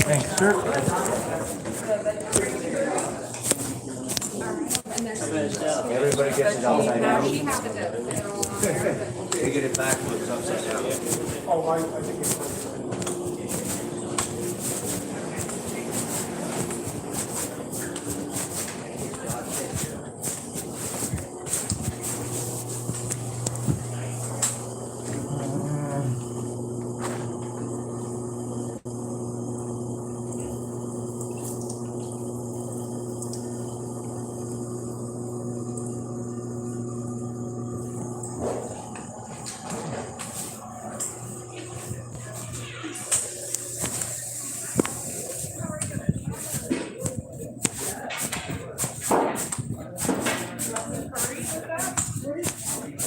Thanks, sir. Everybody gets it upside down. She has it. They get it backwards, upside down. Oh, I think it's.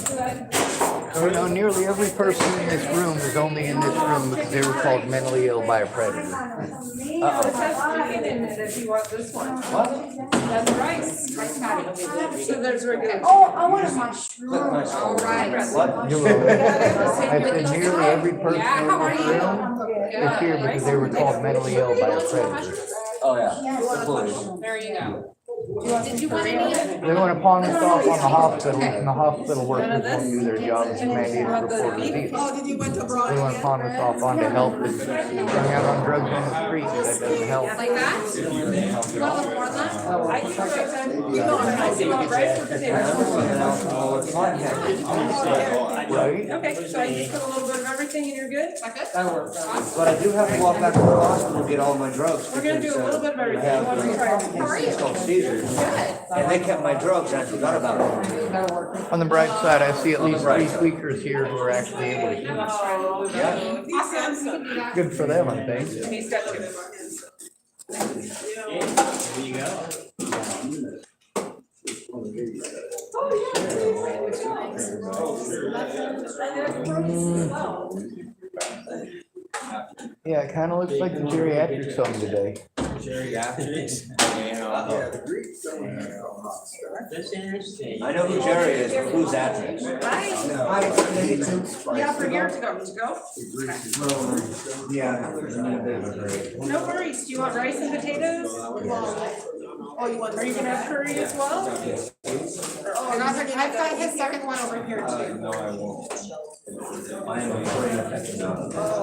You know, nearly every person in this room is only in this room because they were called mentally ill by a predator. It has chicken in it if you want this one. That's rice. Rice patty. So there's regular. Oh, I want a mushroom. All right. You're welcome. I said nearly every person Yeah, how are in this you? room is here because they were called mentally ill by a predator. Oh, yeah. Absolutely. There you go. Did you want any? They want to pawn us off on the hospital, and the hospital workers won't do their job as mandated to report disease. Oh, did you went to They abroad want to pawn us off on to help and bring out on drugs on the street. That doesn't help. Like that? You want a little more than that? I can put rice and potatoes. Right? Okay, so I just put a little bit of everything and you're good? Like that? That'll work. But I do have to walk back to the hospital to get all my drugs. We're gonna do a little bit of everything. I You want to try have, it? it's called seizures. And they kept my drugs and I forgot about them. That'll work. On the bright side, I see at least 3 tweakers here who are actually able to. Oh, Yeah. awesome. Good for them, I think. He's got two. Yeah, it kind of looks like the geriatrics home today. That's interesting. I know who Jerry is, but who's Atrick? Hi. Yeah, for here to go. Yeah. No worries. Do you want rice and potatoes? Oh, you want? Are you gonna have curry as well? I've got his second one over here too. No, I won't.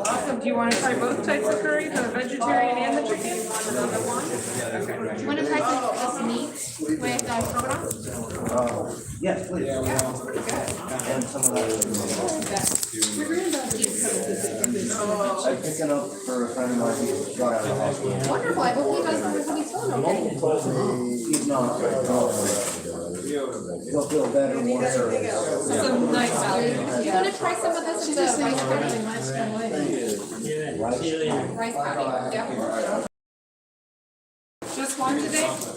Awesome. Do you want to try both types of curry, the vegetarian and the chicken? Do you want to try some meat with stroganoff? Yes, please. Yeah, it's pretty good. And some of that. I'm picking up for a friend of mine who got out of the hospital. Wonderful. I hope he does. He's feeling okay. He's not. He'll feel better once or. Some nice value. You want to try some of this in the rice patty? Rice patty. Yeah. Just one today? So,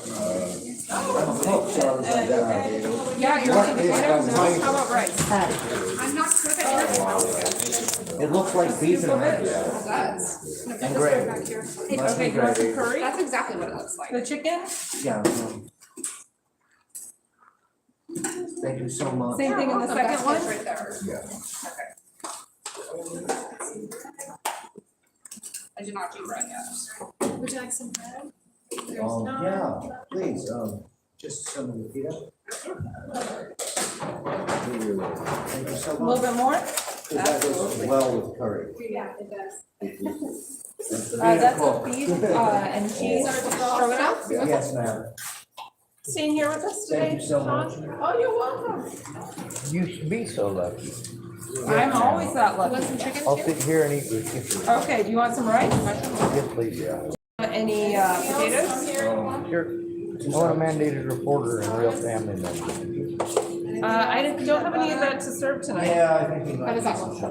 Yeah, you're eating potatoes. How about rice? I'm not sure that it looks like beef and rice. and gravy. Okay, do you want some curry? That's exactly what it looks like. The chicken? Yeah. Thank you so much. Same thing in the second one? Right there. Yeah. I did not do bread yet. Would you like some bread? Yeah, please, just some of the pita. Thank you so A little much. bit more? 'Cause that goes well with curry. Yeah, it does. That's a beef, and cheese stroganoff. Yes, ma'am. Staying here with us today, Thank you so much. Sean? Oh, you're welcome. You should be so lucky. I'm always that Want lucky. some chicken? I'll sit here and eat with you. Okay, do you want some rice? Yes, please, yeah. Any potatoes? Here, I want a mandated reporter and real family member. I don't have any of that to serve tonight. Yeah, I think he How might. does that look?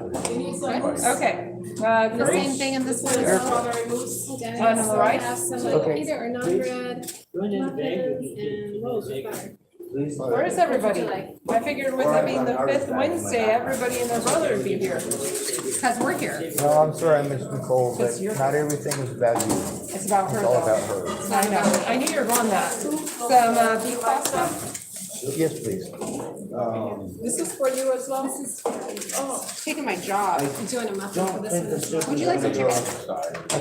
Okay, The curry? same thing in this one as strawberry mousse. And the rice? Have some Okay. either or non bread, Going in the bag. muffins, and rolls with butter. Please. Where is everybody? I figured with it being the fifth Wednesday, everybody and their brother would be here. Because we're here. No, I'm sorry, I missed Nicole, but not everything is about you. It's about her It's all though. about her. I know, I knew you were going that. Some beef pasta? Yes, please. This is for you as well? Oh, taking my job. I'm doing a muffin for this one. Would you like some chicken? I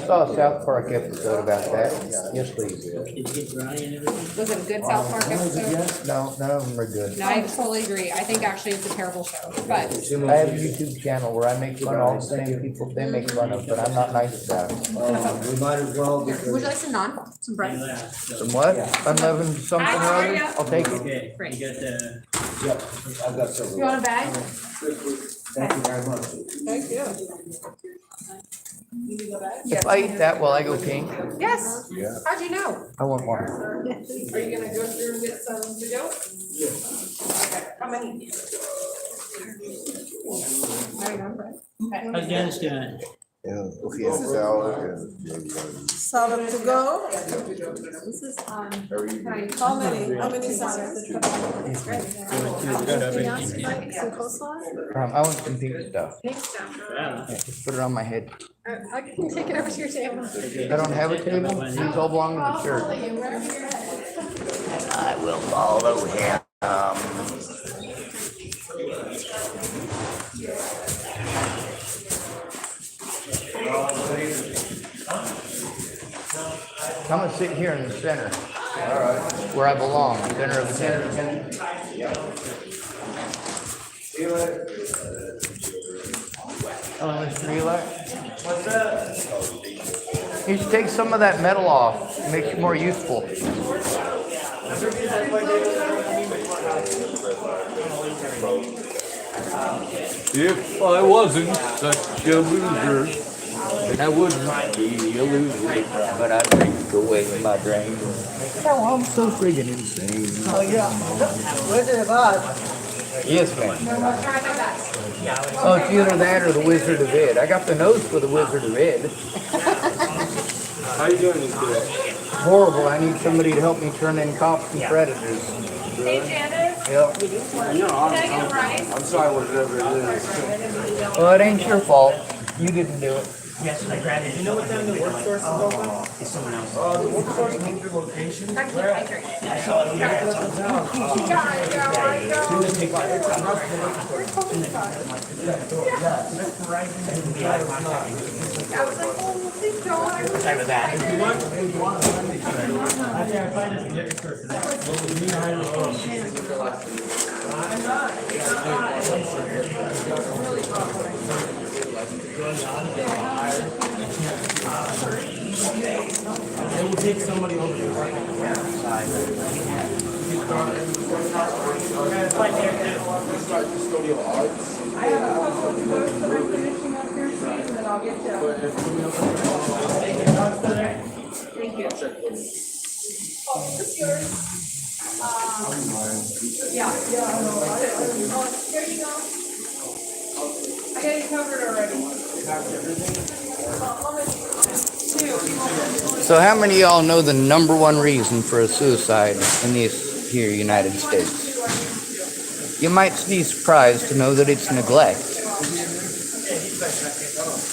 saw a South Park episode about that. Yes, please. Did it get dry and everything? Was it a good South Park episode? No, none of them are good. No, I totally agree. I think actually it's a terrible show, but I have a YouTube channel where I make fun of all the same people they make fun of, but I'm not nice about it. We might as well would you like some naan? Some bread? Some what? Unleavened something or other? I'll take it. Okay, Great. you got the, Yep, I've got several. You want a bag? Thank you very much. Thank you. If I eat that, will I go pink? Yes. Yeah. How'd you know? I want one. Are you gonna go through and get some to go? Okay, how many? There you go, Fred. how's Dennis doing? Yeah, okay, salad and maybe Salad to go. This is, can I? How many salads? Anything else, Mike? Some coleslaw? I want some pink stuff. Pink stuff. Wow. Yeah, just put it on my head. I can take it over to your table. I don't have a table. These all belong to the church. I will follow him. I'm gonna sit here in the center. Where I belong, center of the tent. Hello, Mr. Eli. What's up? You should take some of that metal off. It makes you more useful. if I wasn't such a loser, then I wouldn't be a loser. But I drink away my drain. Oh, I'm so friggin' insane. Oh, yeah. Wizard of Oz. Yes, ma'am. Try my best. Oh, it's either that or the Wizard of Ed. I got the nose for the Wizard of Ed. How you doing today? Horrible. I need somebody to help me turn in cops and predators. Hey, Janice, Yep. can I get rice? I'm sorry, whatever it is. Well, it ain't your fault. You didn't do it. Yes, I grabbed it. You know what time the workforce is open? It's someone else. The workforce needs your location. I can't hydrate. I was like, oh, please don't. Sorry about that. It will take somebody over there. I have a couple of books that I'm finishing up here, Steve, and then I'll get you. Thank you. Oh, it's yours. Yeah. Oh, here you go. I got you covered already. So how many of y'all know the number one reason for a suicide in these here United States? You might be surprised to know that it's neglect.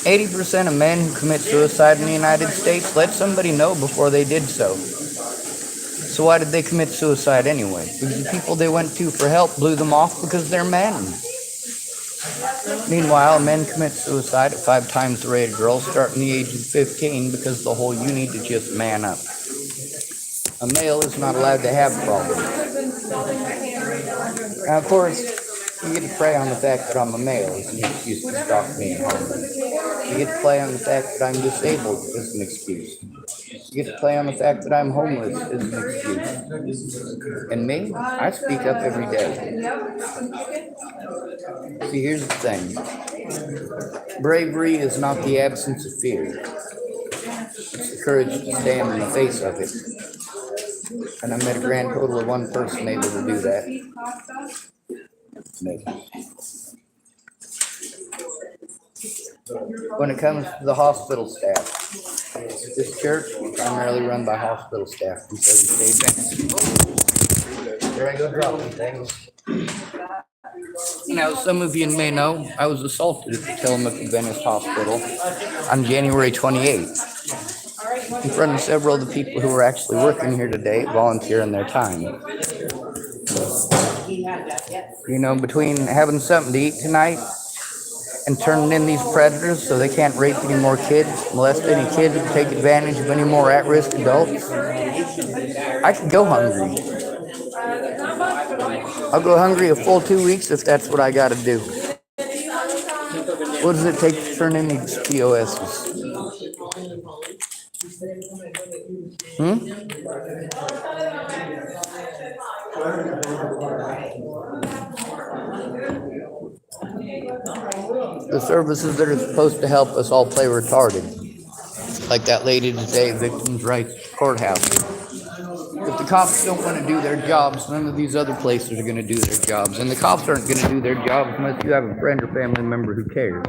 80% of men who commit suicide in the United States let somebody know before they did so. So why did they commit suicide anyway? Because the people they went to for help blew them off because they're men. Meanwhile, men commit suicide at 5 times the rate of girls starting the age of 15 because the whole you need to just man up. A male is not allowed to have problems. Now, of course, you get to play on the fact that I'm a male as an excuse to stalk me at home. You get to play on the fact that I'm disabled as an excuse. You get to play on the fact that I'm homeless as an excuse. And me, I speak up every day. See, here's the thing. Bravery is not the absence of fear. It's the courage to stand in the face of it. And I met a grand total of 1 person able to do that. Me. When it comes to the hospital staff, this church is primarily run by hospital staff from Southern State Bank. Here I go dropping things. Now, some of you may know I was assaulted at the Tillamook Adventist Hospital on January 28th in front of several of the people who are actually working here today, volunteering their time. You know, between having something to eat tonight and turning in these predators so they can't rape any more kids, molest any kids, or take advantage of any more at-risk adults, I could go hungry. I'll go hungry a full 2 weeks if that's what I gotta do. What does it take to turn in these POSs? The services that are supposed to help us all play retarded. Like that lady today, Victims' Rights Courthouse. If the cops don't want to do their jobs, none of these other places are going to do their jobs. And the cops aren't going to do their jobs unless you have a friend or family member who cares.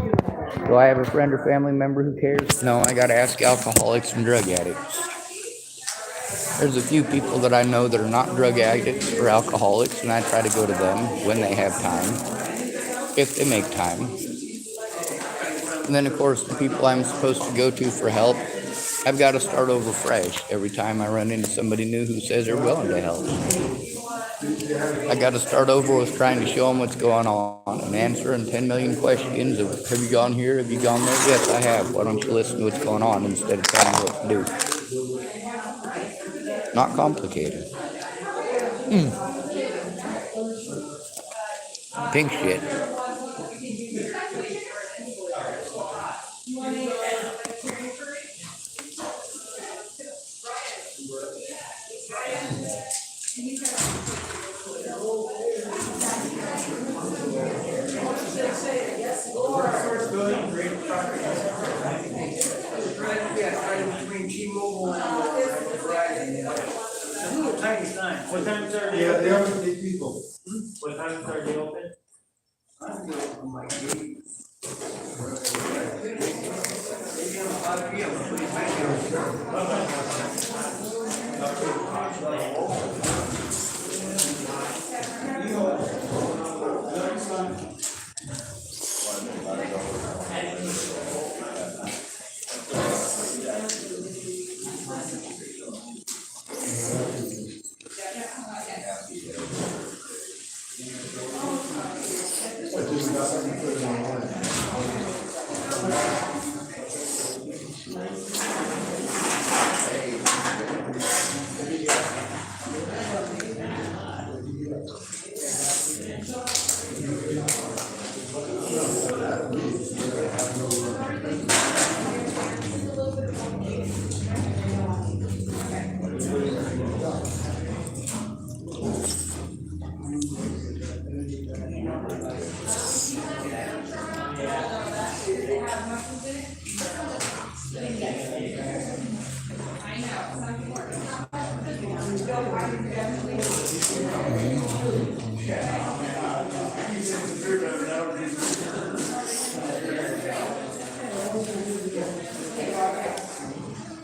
Do I have a friend or family member who cares? No, I got to ask alcoholics and drug addicts. There's a few people that I know that are not drug addicts or alcoholics, and I try to go to them when they have time, if they make time. And then, of course, the people I'm supposed to go to for help, I've got to start over fresh every time I run into somebody new who says they're willing to help. I got to start over with trying to show them what's going on and answering 10 million questions of, have you gone here? Have you gone there? Yes, I have. Why don't you listen to what's going on instead of telling me what to do? Not complicated. Pink shit. Tiny sign. What times are they Yeah, open? they have 8 people. What times are they open?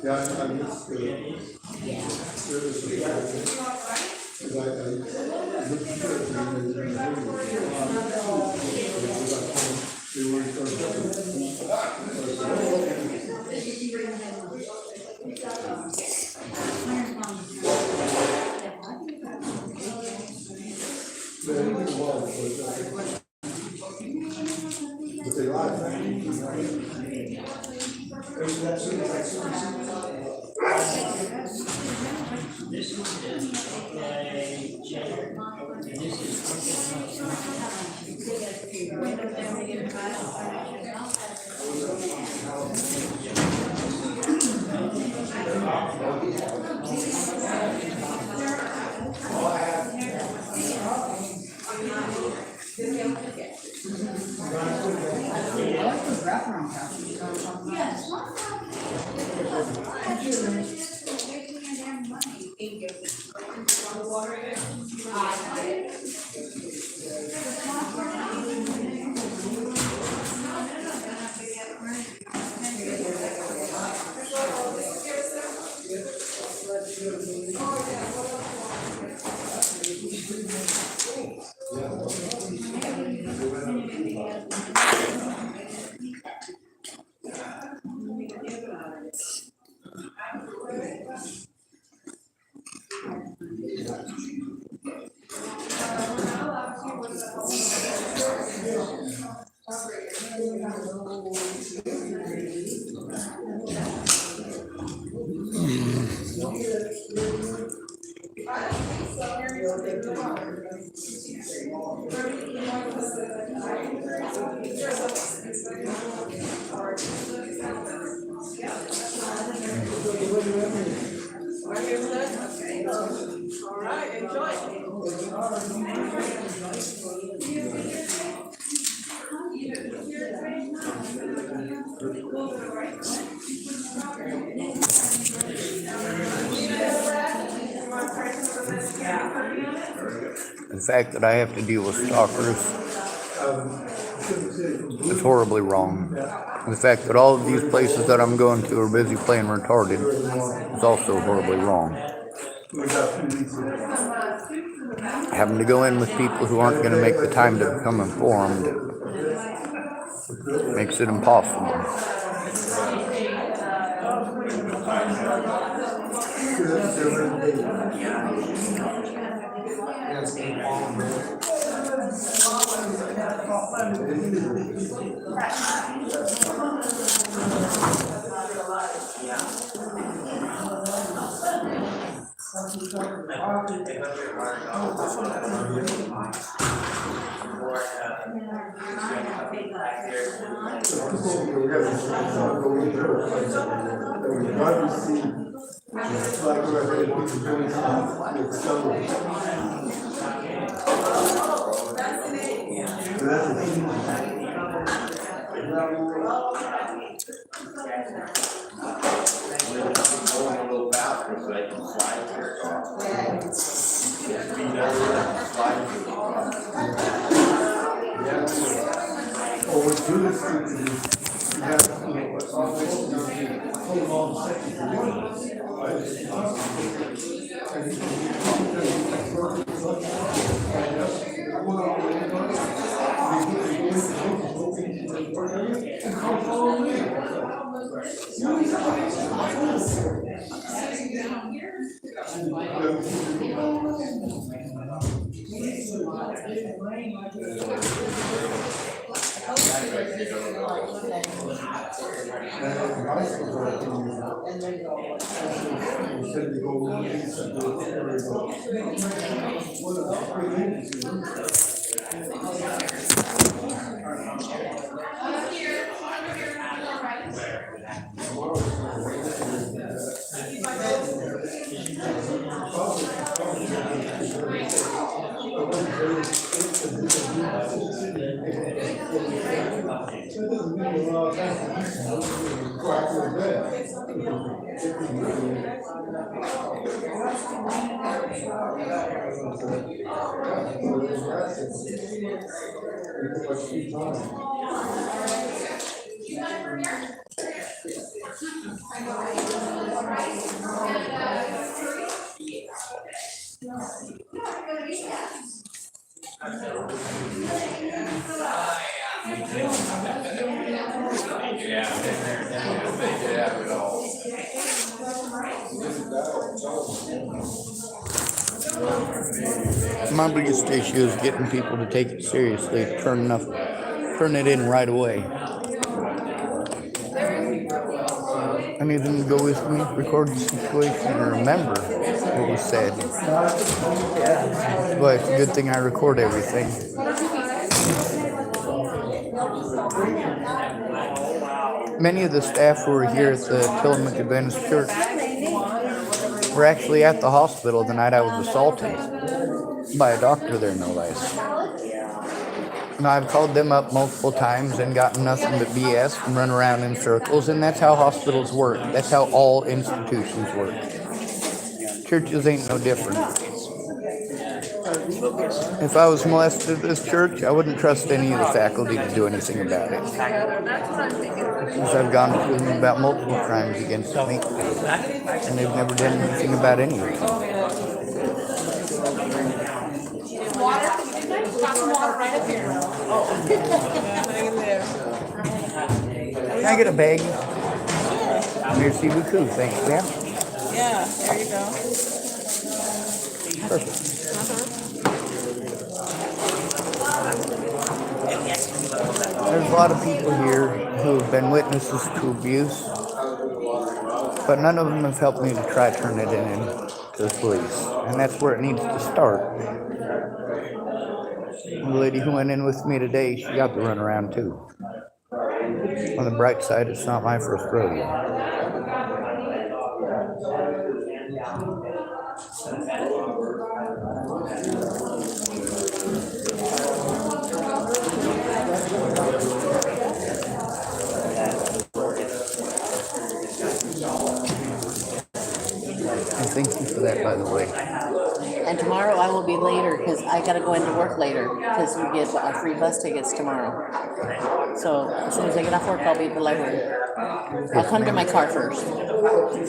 Yeah, I missed the service of but they All right, enjoy. The fact that I have to deal with stalkers is horribly wrong. The fact that all of these places that I'm going to are busy playing retarded is also horribly wrong. Having to go in with people who aren't going to make the time to become informed makes it impossible. My biggest issue is getting people to take it seriously, turn it in right away. I need them to go with me, record the situation, and remember what was said. But it's a good thing I record everything. Many of the staff who were here at the Tillamook Adventist Church were actually at the hospital the night I was assaulted by a doctor there, no less. And I've called them up multiple times and gotten nothing but BS and run around in circles, and that's how hospitals work. That's how all institutions work. Churches ain't no different. If I was molested at this church, I wouldn't trust any of the faculty to do anything about it. Since I've gone to them about multiple crimes against me, and they've never done anything about any of it. Water, got some water right up here. Hang in there. Can I get a bag? Merci beaucoup, thanks, ma'am. Yeah, there you go. Perfect. There's a lot of people here who have been witnesses to abuse, but none of them have helped me to try to turn it in to the police, and that's where it needs to start. The lady who went in with me today, she got the runaround too. On the bright side, it's not my first rodeo. for that, by the way. And tomorrow I will be later because I gotta go into work later because we get free bus tickets tomorrow. So as soon as I get off work, I'll be at the library. I'll come to my car first.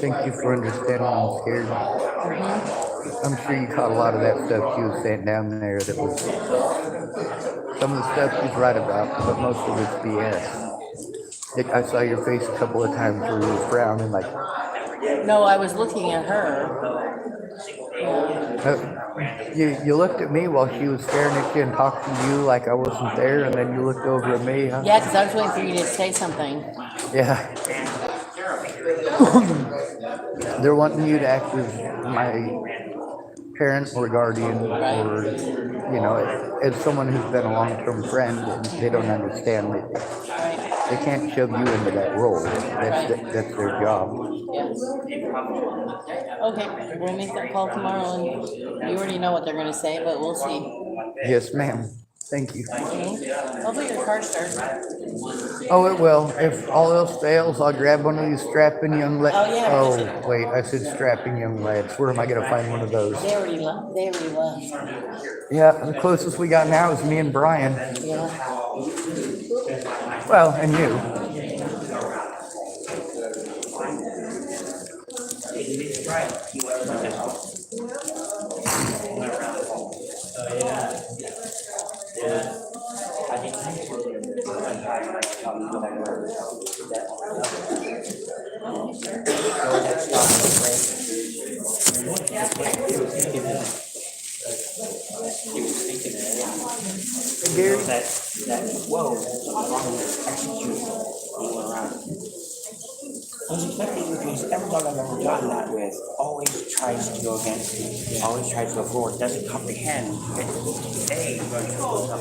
Thank you for understanding I'm scared. I'm sure you caught a lot of that stuff she was saying down there that was some of the stuff she's right about, but most of it's BS. I saw your face a couple of times where you were frowning like, No, I was looking at her. you looked at me while she was staring at you and talking to you like I wasn't there, and then you looked over at me. Huh? Yeah, because I was waiting for you to say something. Yeah. They're wanting you to act as my parent or guardian or, you know, as someone who's been a long-term friend, and they don't understand that they can't shove you into that role. That's their job. Yes. Okay, we'll make that call tomorrow, and you already know what they're gonna say, but we'll see. Yes, ma'am. Thank you. Hopefully your car starts. Oh, it will. If all else fails, I'll grab one of these strapping young lads. Oh, yeah. Oh, wait, I said strapping young lads. Where am I going to find one of those? They already left. Yeah, the closest we got now is me and Brian. Yeah. Well, and you. Gary? Whoa. Execute. I was expecting you because every dog I've ever done that with always tries to go against me, always tries to go forward, doesn't comprehend that A, you're going to go up.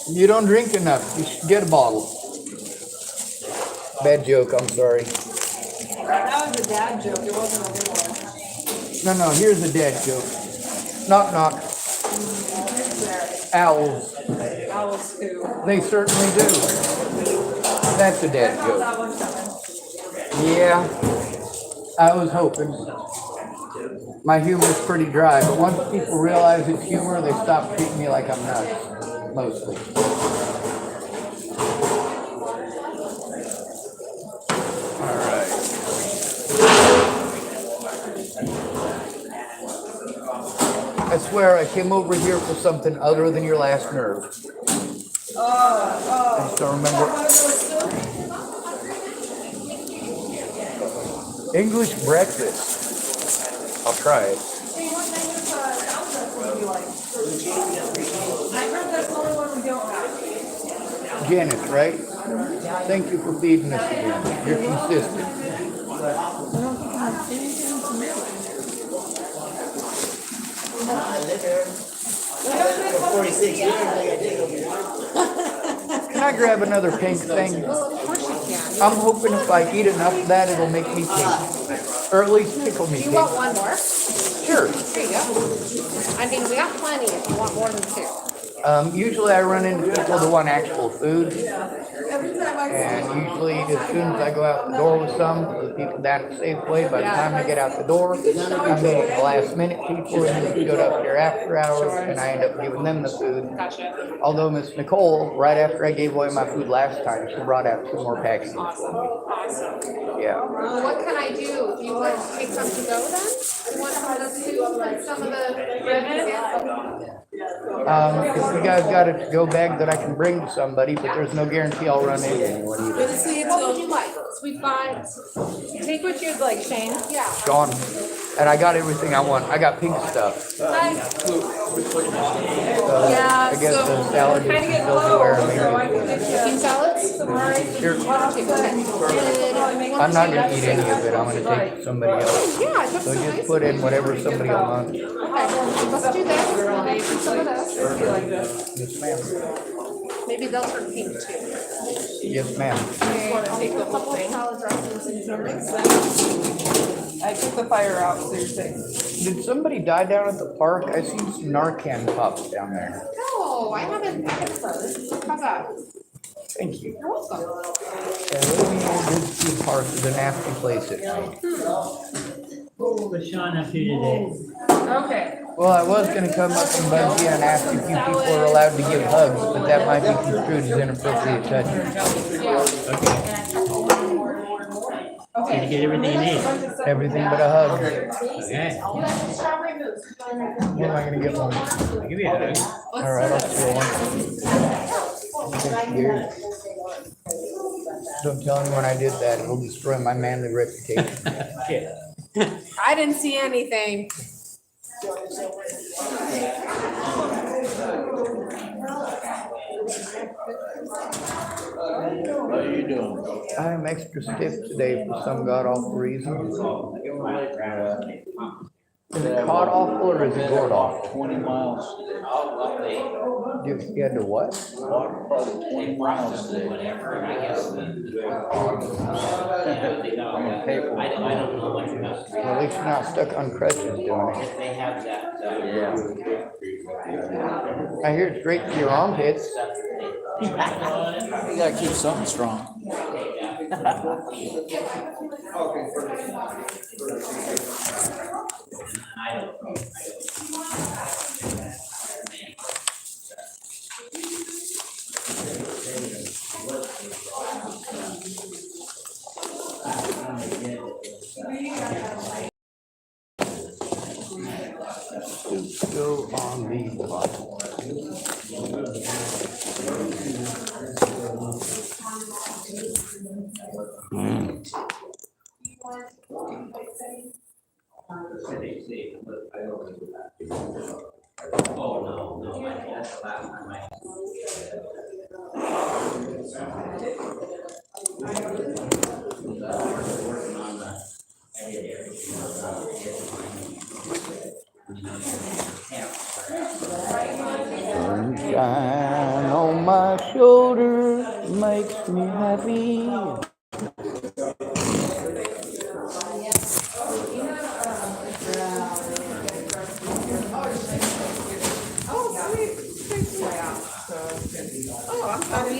You don't drink enough. You should get a bottle. Bad joke, I'm sorry. That was a dad joke, it wasn't a good one. No, here's a dad joke. Knock, knock. Owls. Owls too. They certainly do. That's a dad joke. That one's coming. Yeah, I was hoping. My humor's pretty dry, but once people realize it's humor, they stop treating me like I'm nuts. Mostly. Alright. I swear I came over here for something other than your last nerve. I just don't remember. English breakfast. I'll try it. I heard that's the only one we don't have. Janice, right? Thank you for feeding us again. You're consistent. For 46 years, I Can I grab another pink thing? Of course you can. I'm hoping if I eat enough of that, it'll make me pink. Or at least tickle me Do you pink. want one more? Sure. Here you go. I mean, we got plenty if you want more than two. Usually I run into people that want actual food. And usually as soon as I go out the door with some, the people down at Safeway, by the time I get out the door, I'm meeting the last minute people who showed up here after hours, and I end up giving them the food. Gotcha. Although Miss Nicole, right after I gave away my food last time, she brought out 2 more packages for Awesome. me. Yeah. What can I do? Do you want to take some to go then? You want some of the soup and some of the ribbon? If you guys got a to-go bag that I can bring to somebody, but there's no guarantee I'll run into anyone either. What would you like? Sweet pies? Take what you'd like, Shane. Yeah. Gone. And I got everything I want. I got pink stuff. So Yeah, I guess so the salad kind of is get low, silverware, so I maybe. can get King salads? Sure. Okay. I'm not gonna eat any of it. I'm gonna take it to somebody else. Yeah, I took So some just nice. put in whatever somebody will want. Okay, let's do this. We'll make some of this. Yes, ma'am. Maybe they'll turn pink too. Yes, ma'am. Okay, I'll take a couple of salad dressings and some. I took the fire out, so you're safe. Did somebody die down at the park? I seen some Narcan pops down there. No, I haven't heard. How's that? Thank you. You're welcome. Yeah, living in a good stew park is a nasty place at night. What's Sean up to today? Okay. Well, I was gonna come up and bug you and ask if you people are allowed to give hugs, but that might be construed as inappropriate touching. Did you get everything you need? Everything but a hug. Okay. When am I gonna get one? I'll give you a hug. Alright, I'll steal one. Thank you. Don't tell anyone I did that, it will destroy my manly reputation. Yeah. I didn't see anything. How you doing? I am extra stiff today for some god awful reason. Is it cod awful or is it gourd awful? 20 miles. You had to what? Walked probably 20 miles today. I'm gonna pay for it. Well, at least you're not stuck on crutches doing it. Yeah. I hear it's great for your armpits. You gotta keep something strong. Go on the bottom. Sunshine on my shoulder makes me happy. Oh, sweet. Thanks, yeah. Oh, I'm sorry.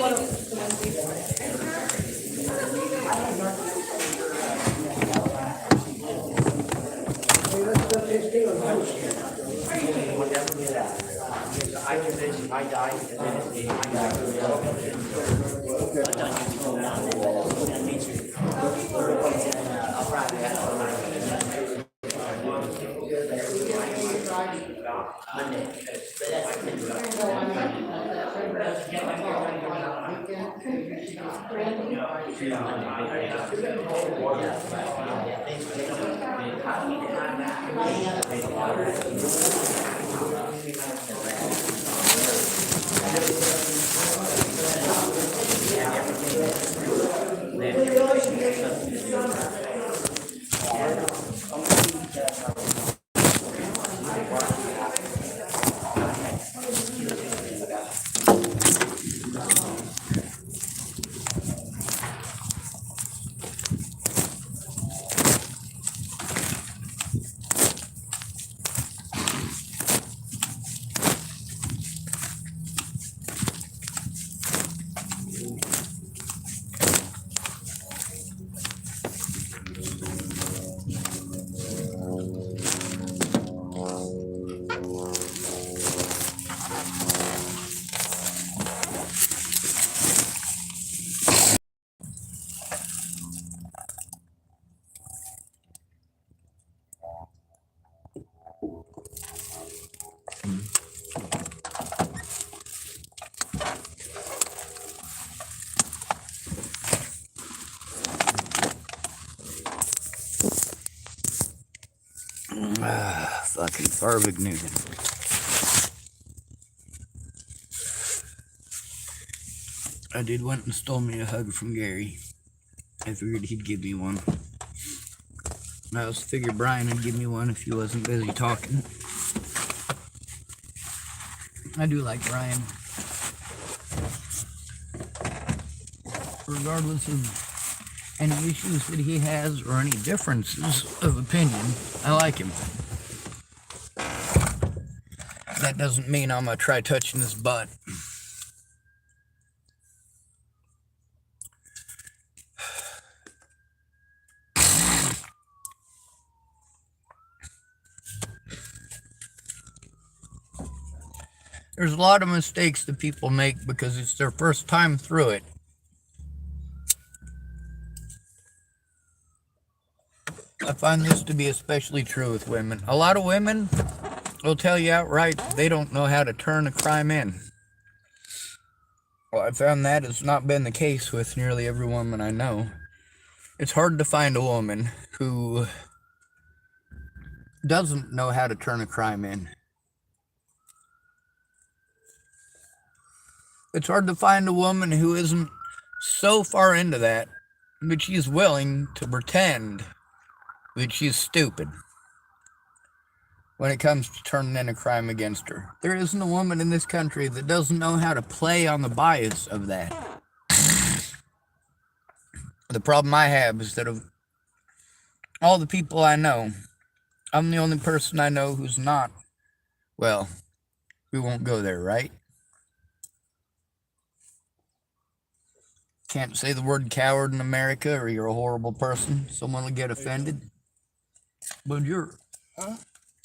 Fucking Farvignugan. I did went and stole me a hug from Gary. I figured he'd give me one. I also figured Brian would give me one if he wasn't busy talking. I do like Brian. Regardless of any issues that he has or any differences of opinion, I like him. That doesn't mean I'm gonna try touching his butt. There's a lot of mistakes that people make because it's their first time through it. I find this to be especially true with women. A lot of women will tell you outright they don't know how to turn a crime in. Well, I found that has not been the case with nearly every woman I know. It's hard to find a woman who doesn't know how to turn a crime in. It's hard to find a woman who isn't so far into that she's willing to pretend that she's stupid when it comes to turning in a crime against her. There isn't a woman in this country that doesn't know how to play on the bias of that. The problem I have is that of all the people I know, I'm the only person I know who's not. Well, we won't go there, right? Can't say the word coward in America or you're a horrible person. Someone will get offended. Bonjour. Huh?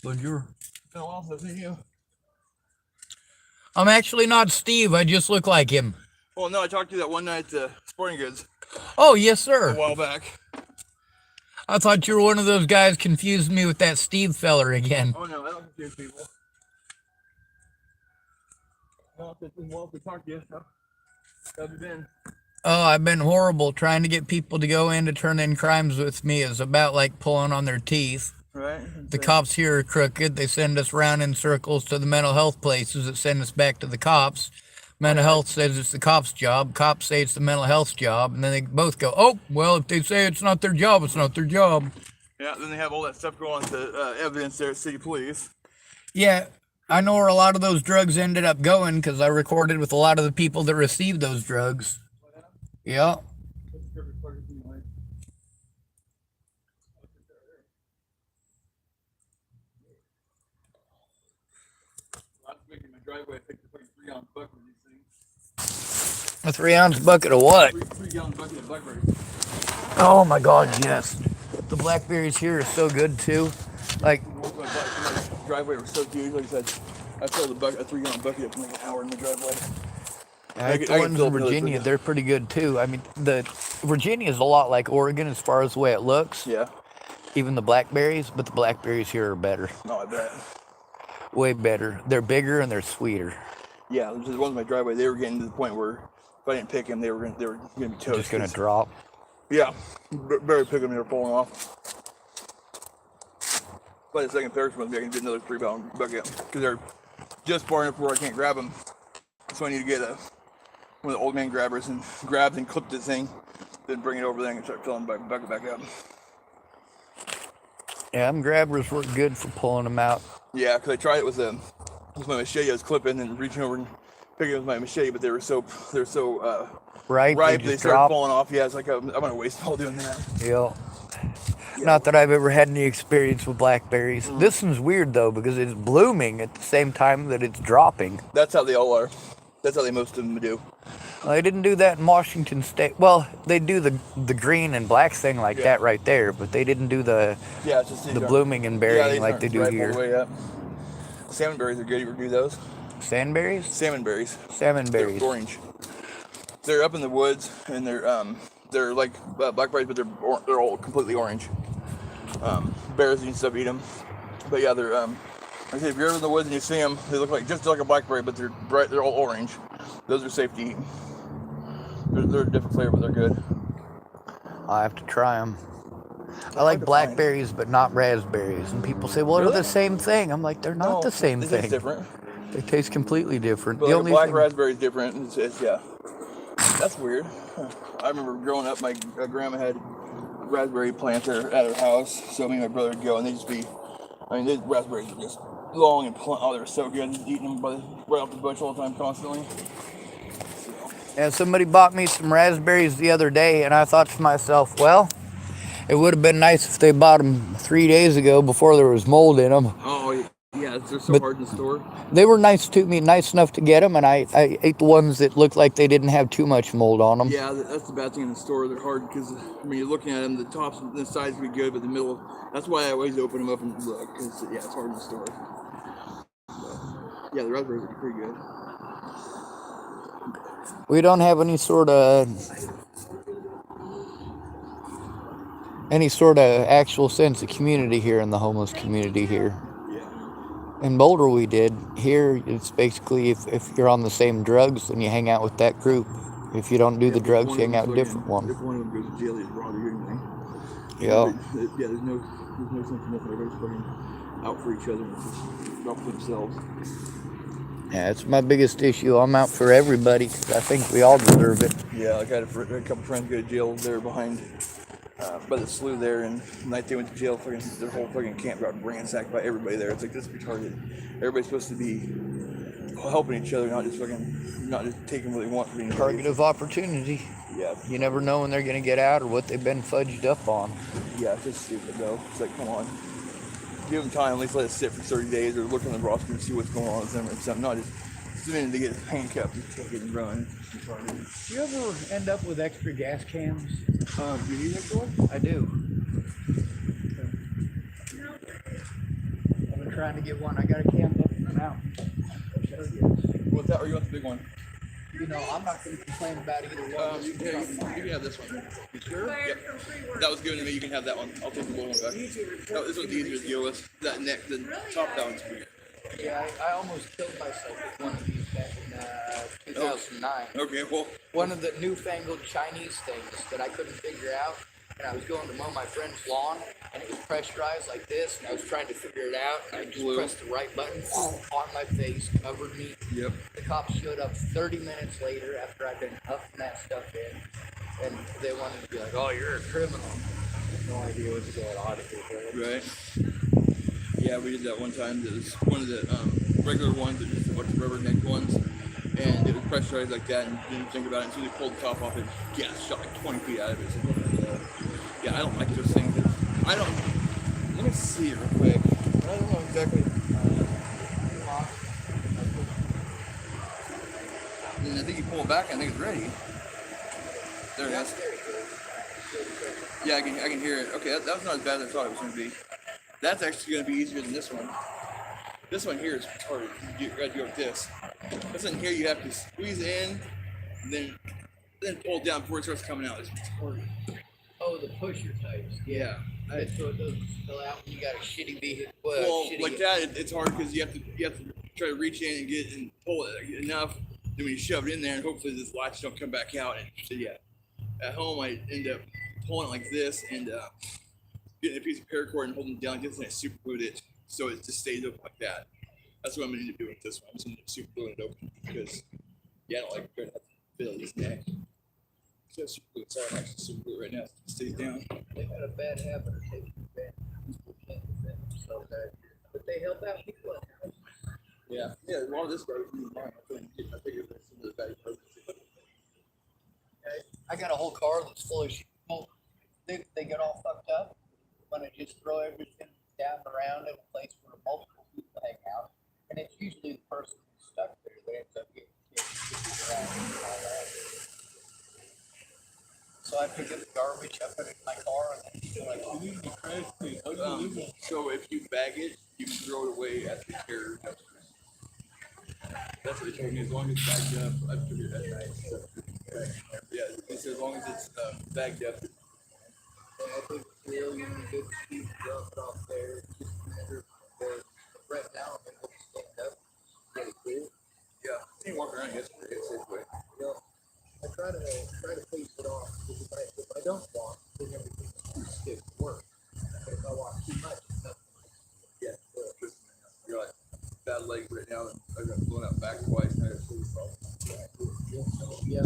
Bonjour. Been a while since I've seen you. I'm actually not Steve. I just look like him. Well, no, I talked to you that one night at Sporting Goods Oh, yes, a sir. while back. I thought you were one of those guys confused me with that Steve feller again. Oh, no, I don't confuse people. No, it's been a while since I talked to you. How have you been? Oh, I've been horrible. Trying to get people to go in to turn in crimes with me is about like pulling on their teeth. Right? The cops here are crooked. They send us round in circles to the mental health places that send us back to the cops. Mental health says it's the cops' job. Cops say it's the mental health's job. And then they both go, oh, well, if they say it's not their job, it's not their job. Yeah, then they have all that stuff going to evidence there at City Police. Yeah, I know where a lot of those drugs ended up going because I recorded with a lot of the people that received those drugs. Yeah. Driveway, I picked a 3-ounce bucket of these things. A 3-ounce bucket of what? 3-gallon bucket of blackberries. Oh my God, yes. The blackberries here are so good too. Like, Driveway was so huge. Like I said, I filled a 3-gallon bucket up in like an hour in the driveway. the ones in Virginia, they're pretty good too. I mean, Virginia is a lot like Oregon as far as the way it looks. Yeah. Even the blackberries, but the blackberries here are better. No, I bet. Way better. They're bigger and they're sweeter. Yeah, there's ones in my driveway. They were getting to the point where if I didn't pick them, they were gonna be toast. Just gonna drop. Yeah, barely pick them. They were falling off. By the second third one, I can get another 3-pound bucket because they're just far enough where I can't grab them. So I need to get one of the old man grabbers and grab and clip this thing, then bring it over there and start filling my bucket back up. Yeah, them grabbers work good for pulling them out. Yeah, because I tried it with my machete. I was clipping and reaching over and picking it with my machete, but they're so Right? ripe. They They just start drop. falling off. Yeah, it's like I'm gonna waste all doing that. Yeah. Not that I've ever had any experience with blackberries. This one's weird though because it's blooming at the same time that it's dropping. That's how they all are. That's how most of them do. Well, they didn't do that in Washington State. Well, they do the green and black thing like that right there, but they didn't do the Yeah, it's just the blooming and burying like they do ripe all here. the way up. Salmon berries are good. You ever do those? Sandberries? Salmon berries. Salmon They're berries. orange. They're up in the woods and they're like blackberries, but they're all completely orange. Bears and stuff eat them, but yeah, they're like I say, if you're ever in the woods and you see them, they look like just like a blackberry, but they're bright. They're all orange. Those are safe to eat. They're a different flavor, but they're good. I have to try them. I like blackberries, but not raspberries. And people say, well, they're the same thing. I'm like, they're not the same They thing. taste different. They taste completely different. But The like only a black thing, raspberry is different. Yeah. That's weird. I remember growing up, my grandma had raspberry plants at her house, so me and my brother would go, and they'd just be, these raspberries were just long and they were so good, just eating them right off the bush all the time, constantly. yeah, somebody bought me some raspberries the other day, and I thought to myself, well, it would have been nice if they bought them 3 days ago before there was mold in them. Oh, yeah, they're so hard to store. They were nice to me, nice enough to get them, and I ate the ones that looked like they didn't have too much mold on them. Yeah, that's the bad thing in the store. They're hard because, you're looking at them, the tops and the sides would be good, but the middle, that's why I always open them up and look, because, yeah, it's hard to store. Yeah, the raspberries are pretty good. We don't have any sort of actual sense of community here in the homeless community here. Yeah. In Boulder we did. Here it's basically if you're on the same drugs, then you hang out with that group. If you don't do the drugs, you hang out with different one. If one of them goes to jail, they just bother you anyway. Yeah. Yeah, there's no sense in nothing. Everybody's fucking out for each other and just out for themselves. Yeah, it's my biggest issue. I'm out for everybody because I think we all deserve it. Yeah, like I had a couple friends go to jail there behind by the slough there, and the night they went to jail, fucking their whole fucking camp got ransacked by everybody there. It's like, this is retarded. Everybody's supposed to be helping each other, not just taking what they want from anybody. Target of opportunity. Yeah. You never know when they're gonna get out or what they've been fudged up on. Yeah, it's just stupid though. It's like, come on. Give them time, at least let it sit for 30 days or look on the roster and see what's going on with them or something. Not just the minute they get handcuffed, just take it and run. Do you ever end up with extra gas cans? Do you need extra one? I do. I've been trying to get one. I got a can up in the mountain. You want that or you want the big one? You know, I'm not going to complain about either one. You can have this one. You sure? Yep. That was given to me. You can have that one. I'll take the little one back. No, this one's easier to deal with. That neck, the top of that one's weird. Yeah, I almost killed myself with one of these back in 2009. Okay, well. One of the newfangled Chinese things that I couldn't figure out. And I was going to mow my friend's lawn, and it was pressurized like this, and I was trying to figure it out, and I just pressed the right button on my face, covered me. Yep. The cops showed up 30 minutes later after I'd been huffing that stuff in, and they wanted to be like, "Oh, you're a criminal." I had no idea what's going on here. Right. Yeah, we did that one time. There was one of the regular ones, that just a bunch of rubber neck ones, and it was pressurized like that, and didn't think about it until they pulled the top off it. Gas shot like 20 feet out of it. So, yeah, I don't like those things. I don't. Let me see it real quick. I don't know exactly. And I think you pull it back. I think it's ready. There it is. Yeah, I can hear it. Okay, that was not as bad as I thought it was going to be. That's actually going to be easier than this one. This one here is retarded. You got to go with this. This one here, you have to squeeze in, then pull it down before it starts coming out. It's retarded. Oh, the pusher types. Yeah. So it doesn't spill out when you got a shitty vehicle. Well, like that, it's hard because you have to try to reach in and get and pull it enough. Then when you shove it in there, and hopefully this latch don't come back out. And so yeah, at home I end up pulling it like this and getting a piece of paracord and holding it down, and I super glued it so it just stays open like that. That's what I'm gonna need to do with this one. I'm just gonna super glue it open because yeah, I don't like trying to have to fill this neck. So super glue it. Sorry, I'm actually super glue it right now. It stays down. They've had a bad habit of taking advantage of people can't defend themselves out here. But they help out people in houses. Yeah, a lot of this guy was mine. I figured there's some of the bad parts. I got a whole car that's full of shit. They get all fucked up when I just throw everything down around in a place where multiple people hang out. And it's usually the person who's stuck there that ends up getting around and all that. So I pick up the garbage, I put it in my car, and then they're like, "You need to be crazy." So if you bag it, you can throw it away at the care dumpster. That's what they told me. As long as it's bagged up, I figured that night. So, yeah, they said as long as it's bagged up. I think it's really good to keep dumped off there. It's just a matter of right now, I'm able to stand up. Pretty cool. Yeah, you can walk around yesterday. It's a safe way. Yeah. I try to pace it off because if I don't walk, then everything's too stiff to work. But if I walk too much, it's nothing. Yeah, you're like bad legs right now, and I got blown out back twice, and I got shoulder problems. Yeah.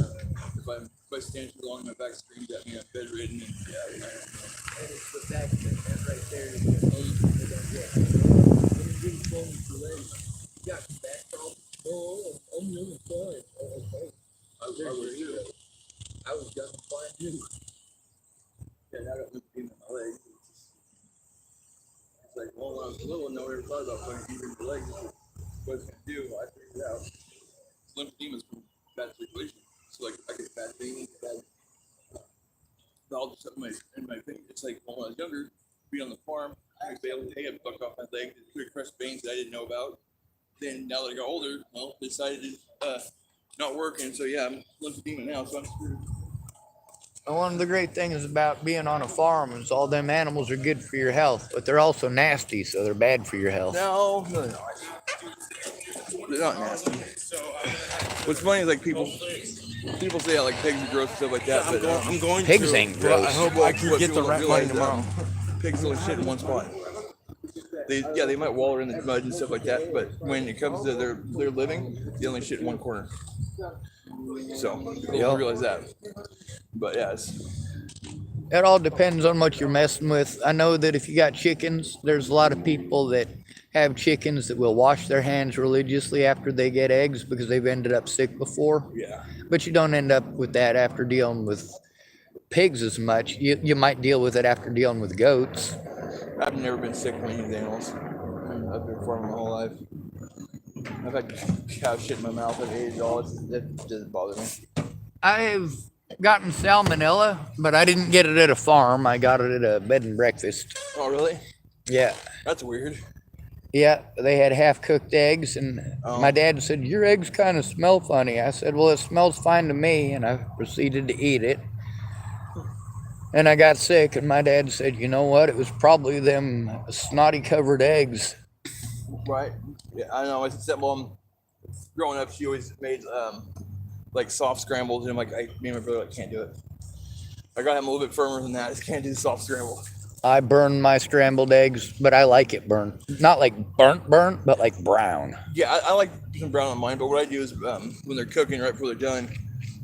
If I stand too long, my back screams at me. I'm bedridden, and yeah. And it's the back that right there is the most you got some back problems? Oh, I'm really sorry. Oh, okay. I was too. I was just fine too. Yeah, now I got lymphedema in my legs. It's like, well, when I was little, no one ever thought about putting deep in your legs. What it's going to do, I figured it out. Lymphedema is from bad circulation. So, like, I get bad veins, bad valves in my veins. It's like, when I was younger, being on the farm, I was able to take a buck off my leg, pretty crushed veins that I didn't know about. then now that I got older, well, decided to not working. So yeah, I'm lymphedema now, so I'm screwed. And one of the great things about being on a farm is all them animals are good for your health, but they're also nasty, so they're bad for your health. No, they're not. They're not nasty. What's funny is like people say like pigs are gross and stuff like that, but I'm going Pigs to, ain't but I gross. hope I can what get the people don't rent money realize, tomorrow. Pigs only shit in one spot. They might waller in the mud and stuff like that, but when it comes to their living, they only shit in one corner. So people don't realize that. But yeah, It all depends on what you're messing with. I know that if you got chickens, there's a lot of people that have chickens that will wash their hands religiously after they get eggs because they've ended up sick before. yeah. But you don't end up with that after dealing with pigs as much. You might deal with it after dealing with goats. I've never been sick from any of these animals. I've been farming my whole life. I've had cow shit in my mouth at $80. That doesn't bother me. I've gotten salmonella, but I didn't get it at a farm. I got it at a bed and breakfast. Oh really? Yeah. That's weird. Yeah, they had half-cooked eggs, and my dad said, "Your eggs kind of smell funny." I said, "Well, it smells fine to me," and I proceeded to eat it. And I got sick, and my dad said, "You know what? It was probably them snotty-covered eggs." Right. Yeah, I know. My stepmom, growing up, she always made like soft scrambles, and I'm like, me and my brother can't do it. I got him a little bit firmer than that. I just can't do the soft scramble. I burn my scrambled eggs, but I like it burnt. Not like burnt, but like brown. Yeah, I like some brown on mine, but what I do is when they're cooking right before they're done,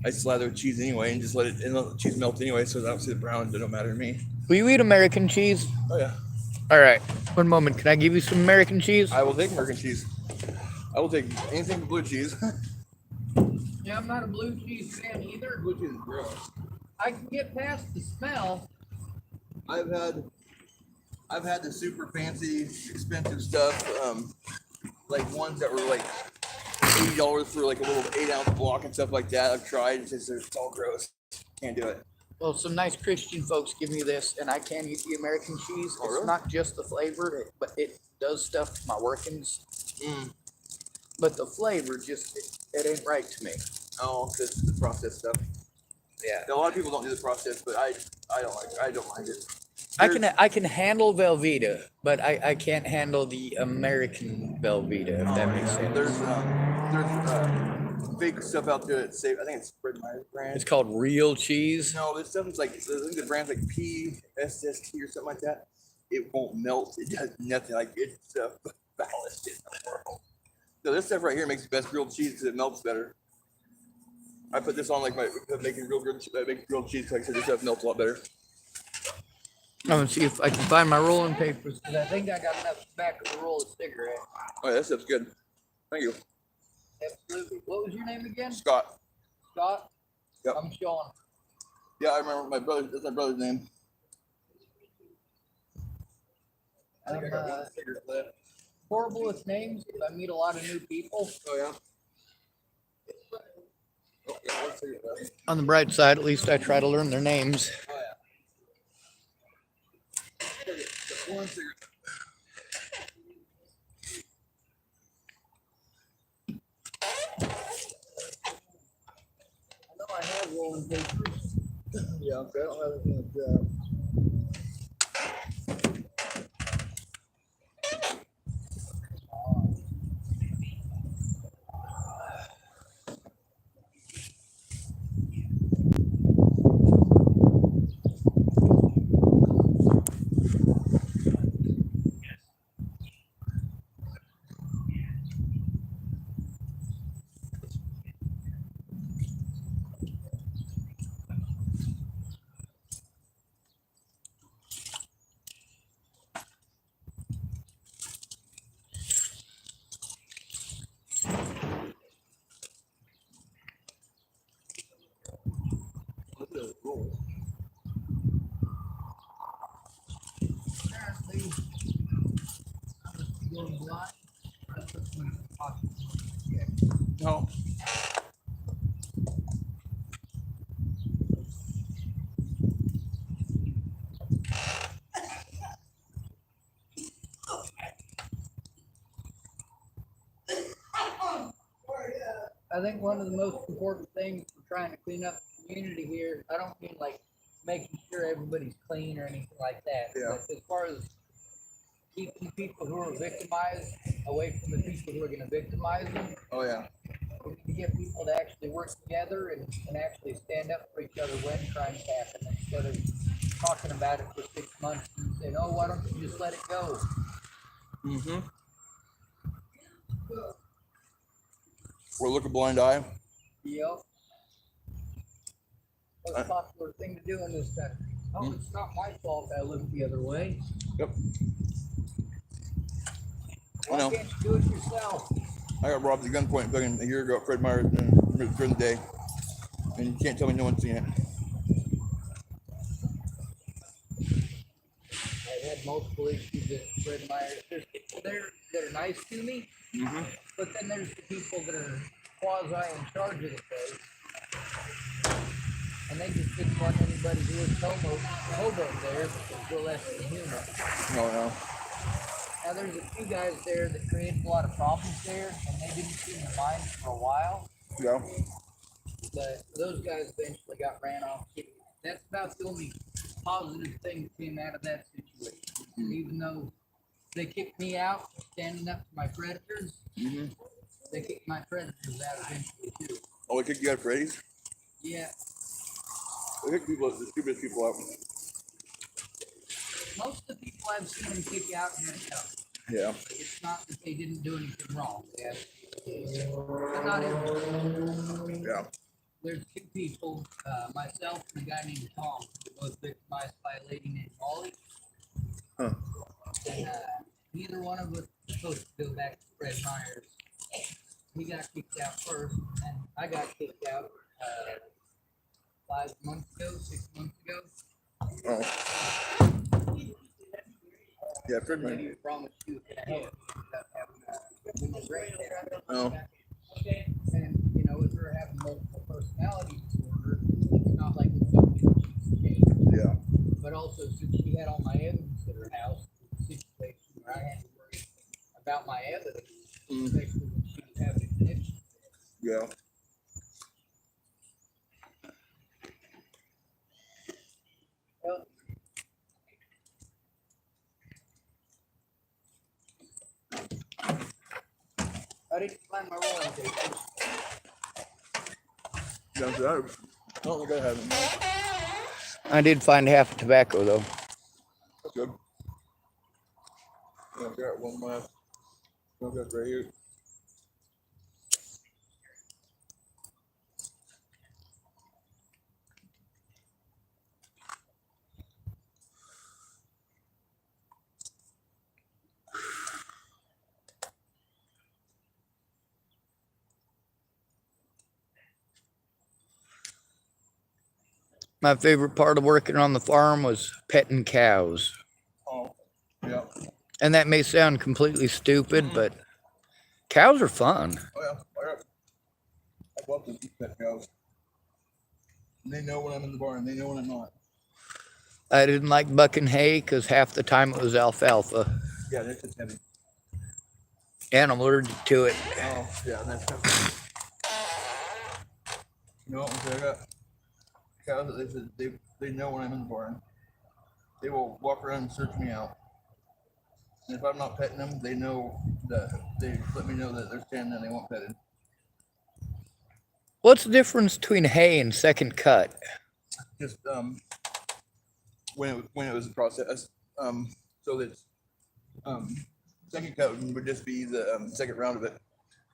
I slather with cheese anyway and just let the cheese melt anyway, so obviously the brown don't matter to me. Will you eat American cheese? Oh yeah. All right. One moment. Can I give you some American cheese? I will take American cheese. I will take anything but blue cheese. Yeah, I'm not a blue cheese fan either. Blue cheese is gross. I can get past the smell. I've had the super fancy, expensive stuff, like ones that were like $80 for like a little 8-ounce block and stuff like that. I've tried, it's all gross. Can't do it. Well, some nice Christian folks give me this, and I can eat the American cheese. Oh, It's really? not just the flavor, but it does stuff to my workings. But the flavor just, it ain't right to me. Oh, it's the processed stuff. Yeah. A lot of people don't do the processed, but I don't mind it. I can handle Velveeta, but I can't handle the American Velveeta, if that makes sense. There's fake stuff out there that's safe. I think it's Fred Meyer's brand. It's called real cheese. No, this stuff is like, I think the brand's like PSST or something like that. It won't melt. It does nothing. Like, it's the foulest shit in the world. So this stuff right here makes the best grilled cheese because it melts better. I put this on like my making grilled cheese because like I said, this stuff melts a lot better. I'm gonna see if I can find my rolling papers, because I think I got enough tobacco to roll a cigarette. Oh yeah, that stuff's good. Thank you. Absolutely. What was your name again? Scott. Scott? Yep. I'm Sean. Yeah, I remember that's my brother's name. I think I got one cigarette left. Horrible with names, but I meet a lot of new people. Oh yeah. Oh, yeah, one cigarette left. On the bright side, at least I try to learn their names. Oh yeah. One cigarette. I know I have rolling papers. Yeah, okay. I don't have anything like that. Apparently, I must be going blind. No. I think one of the most important things for trying to clean up the community here, I don't mean like making sure everybody's clean or anything like that. Yeah. But as far as keeping people who are victimized away from the people who are gonna victimize them, Oh yeah. we need to get people to actually work together and actually stand up for each other when crimes happen instead of talking about it for 6 months and saying, oh, why don't you just let it go? Mm-hmm. We'll look a blind eye. Yep. Most popular thing to do in this country. Oh, it's not my fault I look the other way. Yep. Why know. can't you do it yourself? I got robbed at gunpoint fucking a year ago at Fred Meyer during the day. And you can't tell me no one's seen it. I've had multiple issues at Fred Meyer. There's people there that are nice to me, Mm-hmm. but then there's the people that are quasi in charge of the place. And they just didn't want anybody who was hobo there because we're less than human. No, no. Now there's a few guys there that created a lot of problems there, and they didn't seem to mind for a while. Yeah. But those guys eventually got ran off. That's about the only positive thing that came out of that situation. Even though they kicked me out for standing up to my predators, Mm-hmm. they kicked my predators out eventually too. Oh, they kicked you out of Freddy's? Yeah. They kick people, the stupidest people out. Most of the people I've seen them kick out had it covered. Yeah. It's not that they didn't do anything wrong. But not everybody. Yeah. There's 2 people, myself and a guy named Tom, who were both victimized by a lady named Molly. Huh. And neither one of us was supposed to go back to Fred Meyer's. He got kicked out first, and I got kicked out 5 months ago, 6 months ago. Oh. Yeah, Fred He Meyer. promised he was gonna help me without having a break there. Oh. And, you know, with her having multiple personality disorder, it's not like it's something she can change. Yeah. But also, since she had all my evidence at her house, it was a situation where I had to worry about my evidence, especially when she was having a connection. Yeah. Well, I didn't find my rolling papers. Down to that. I don't think I have it. I did find half a tobacco though. That's good. Yeah, I got one left. I've got right here. My favorite part of working on the farm was petting cows. Oh. Yeah. And that may sound completely stupid, but cows are fun. Oh yeah. I love to eat pet cows. And they know when I'm in the barn. They know when I'm not. I didn't like bucking hay because half the time it was alfalfa. Yeah, they're just heavy. And I'm allergic to it. Oh, yeah, that's heavy. You know what? I got cows that they said they know when I'm in the barn. They will walk around and search me out. And if I'm not petting them, they know that they let me know that they're standing and they want petted. What's the difference between hay and second cut? Just when it was processed, so that second cut would just be the second round of it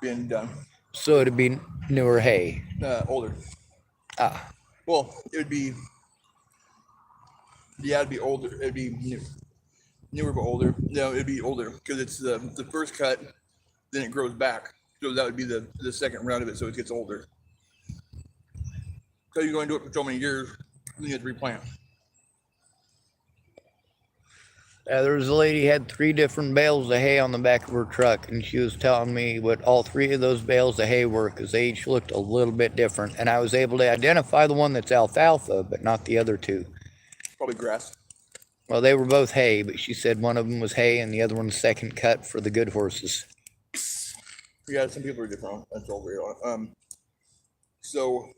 being done. So it'd be newer hay. Older. Ah, Well, it would be. Yeah, it'd be older. It'd be newer but older. No, it'd be older because it's the first cut, then it grows back. So that would be the second round of it. So it gets older. So you're going to do it for so many years, then you have to replant. there was a lady had 3 different bales of hay on the back of her truck, and she was telling me what all 3 of those bales of hay were because they each looked a little bit different. And I was able to identify the one that's alfalfa, but not the other 2. Probably grass. Well, they were both hay, but she said one of them was hay and the other one's second cut for the good horses. Yeah, some people are different. That's all we are. So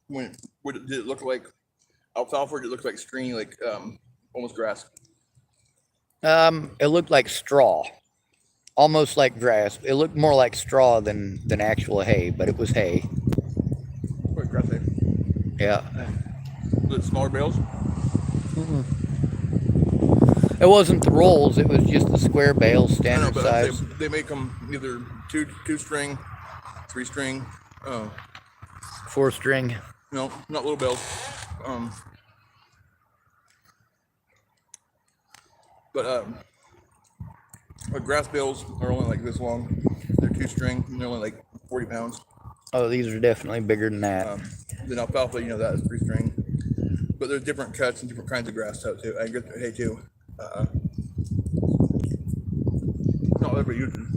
did it look like alfalfa, or did it look like stringy, like almost grass? It looked like straw, almost like grass. It looked more like straw than actual hay, but it was hay. Like grass hay. Yeah. Was it smaller bales? It wasn't the rolls. It was just the square bales, I know, standard but size. they make them either two string, 3 string. 4-string. No, not little bales. But grass bales are only like this long. They're 2 string, and they're only like 40 pounds. Oh, these are definitely bigger than that. Then alfalfa, that is 3 string. But there's different cuts and different kinds of grass too. I get hay too. Not everybody uses.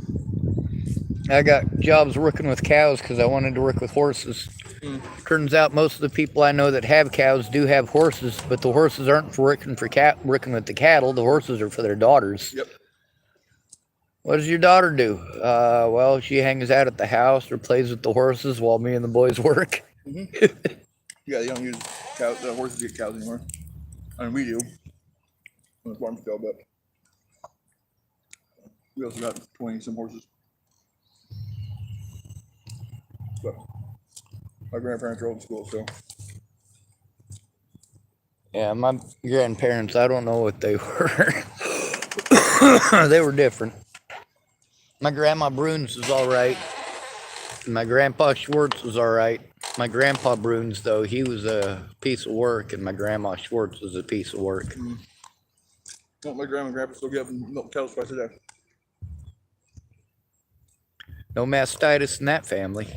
I got jobs working with cows because I wanted to work with horses. Turns out most of the people I know that have cows do have horses, but the horses aren't for working with the cattle. The horses are for their daughters. Yep. What does your daughter do? Well, she hangs out at the house or plays with the horses while me and the boys work. Yeah, they don't use cows. The horses get cows anymore. I mean, we do on the farm still, but we also got 20 some horses. But my grandparents are old school, so Yeah, my grandparents, I don't know what they were. They were different. My grandma Bruns was all right. My grandpa Schwartz was all right. My grandpa Bruns, though, he was a piece of work, and my grandma Schwartz was a piece of work. well, my grandma and grandpa still get up and milk cows twice a day. No mastitis in that family.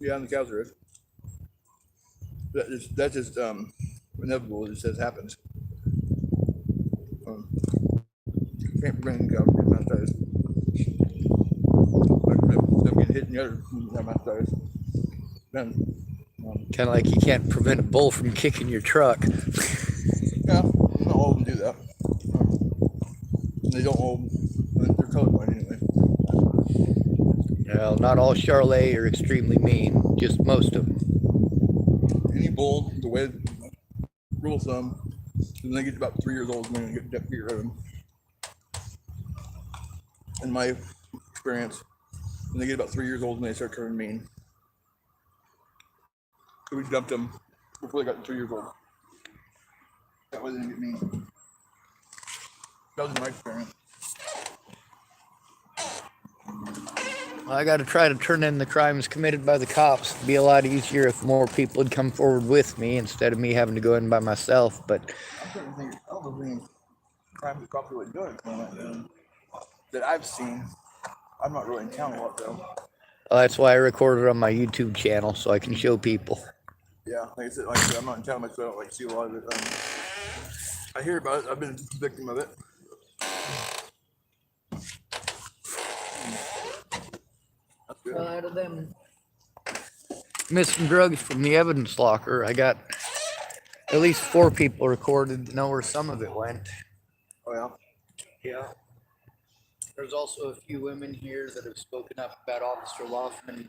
Yeah, and the cows are it. That's just inevitable. It just happens. Can't prevent any cows from getting mastitis. Like them getting hit in the other mastitis. Then, Kind of like you can't prevent a bull from kicking your truck. yeah, not all of them do that. They don't all. They're colorblind anyway. Well, not all Charolais are extremely mean, just most of them. Any bull, the way rule of thumb, when they get about 3 years old, they're going to get rid of them. In my experience, when they get about 3 years old, and they start turning mean. So we dumped them before they got 2 years old. That way they didn't get mean. That was my experience. I got to try to turn in the crimes committed by the cops. It'd be a lot easier if more people would come forward with me instead of me having to go in by myself. But I'm trying to think. I don't know if any crimes the cops really doing that I've seen. I'm not really in town a lot though. that's why I recorded on my YouTube channel so I can show people. Yeah, like I said, I'm not in town much, so I don't see a lot of it. I hear about it. I've been a victim of it. That's good. Out of them missing drugs from the evidence locker, I got at least 4 people recorded to know where some of it went. Oh yeah. Yeah. There's also a few women here that have spoken up about Officer Loffman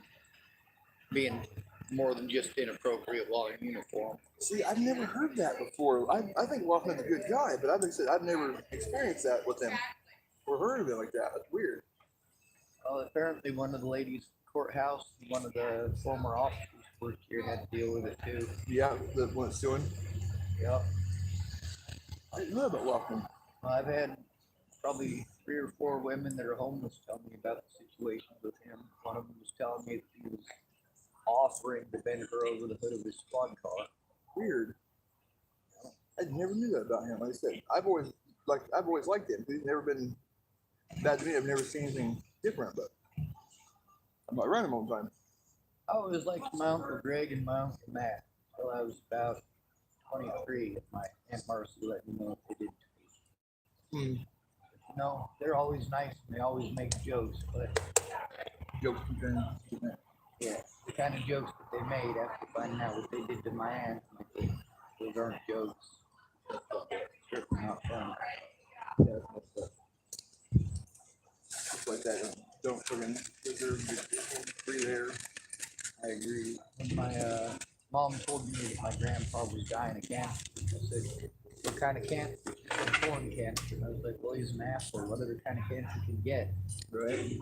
being more than just inappropriate while in uniform. See, I've never heard that before. I think Lachlan's a good guy, but I've never experienced that with him or heard of it like that. That's weird. Well, apparently one of the ladies at the courthouse, one of the former officers who worked here had to deal with it too. Yeah, the one that's suing. Yep. I didn't know about Lachlan. I've had probably 3 or 4 women that are homeless tell me about the situation with him. One of them was telling me that he was offering to bend her over the hood of his squad car. Weird. I never knew that about him. Like I said, I've always liked him. He's never been bad to me. I've never seen anything different, but I'm not around him all the time. I always liked my Uncle Greg and my Uncle Matt until I was about 23 and my Aunt Marcy let me know what they did to me. You know, they're always nice and they always make jokes, but Jokes concerning. yeah, the kind of jokes that they made after finding out what they did to my aunt, like, those aren't jokes. Certainly not fun. Yeah, that's just like that. Don't fucking deserve to breathe air. I agree. When my mom told me that my grandpa was dying of cancer, I said, "What kind of cancer?" She said, "Colon cancer." And I was like, "Well, he's an asshole. What other kind of cancer can you get?" Right.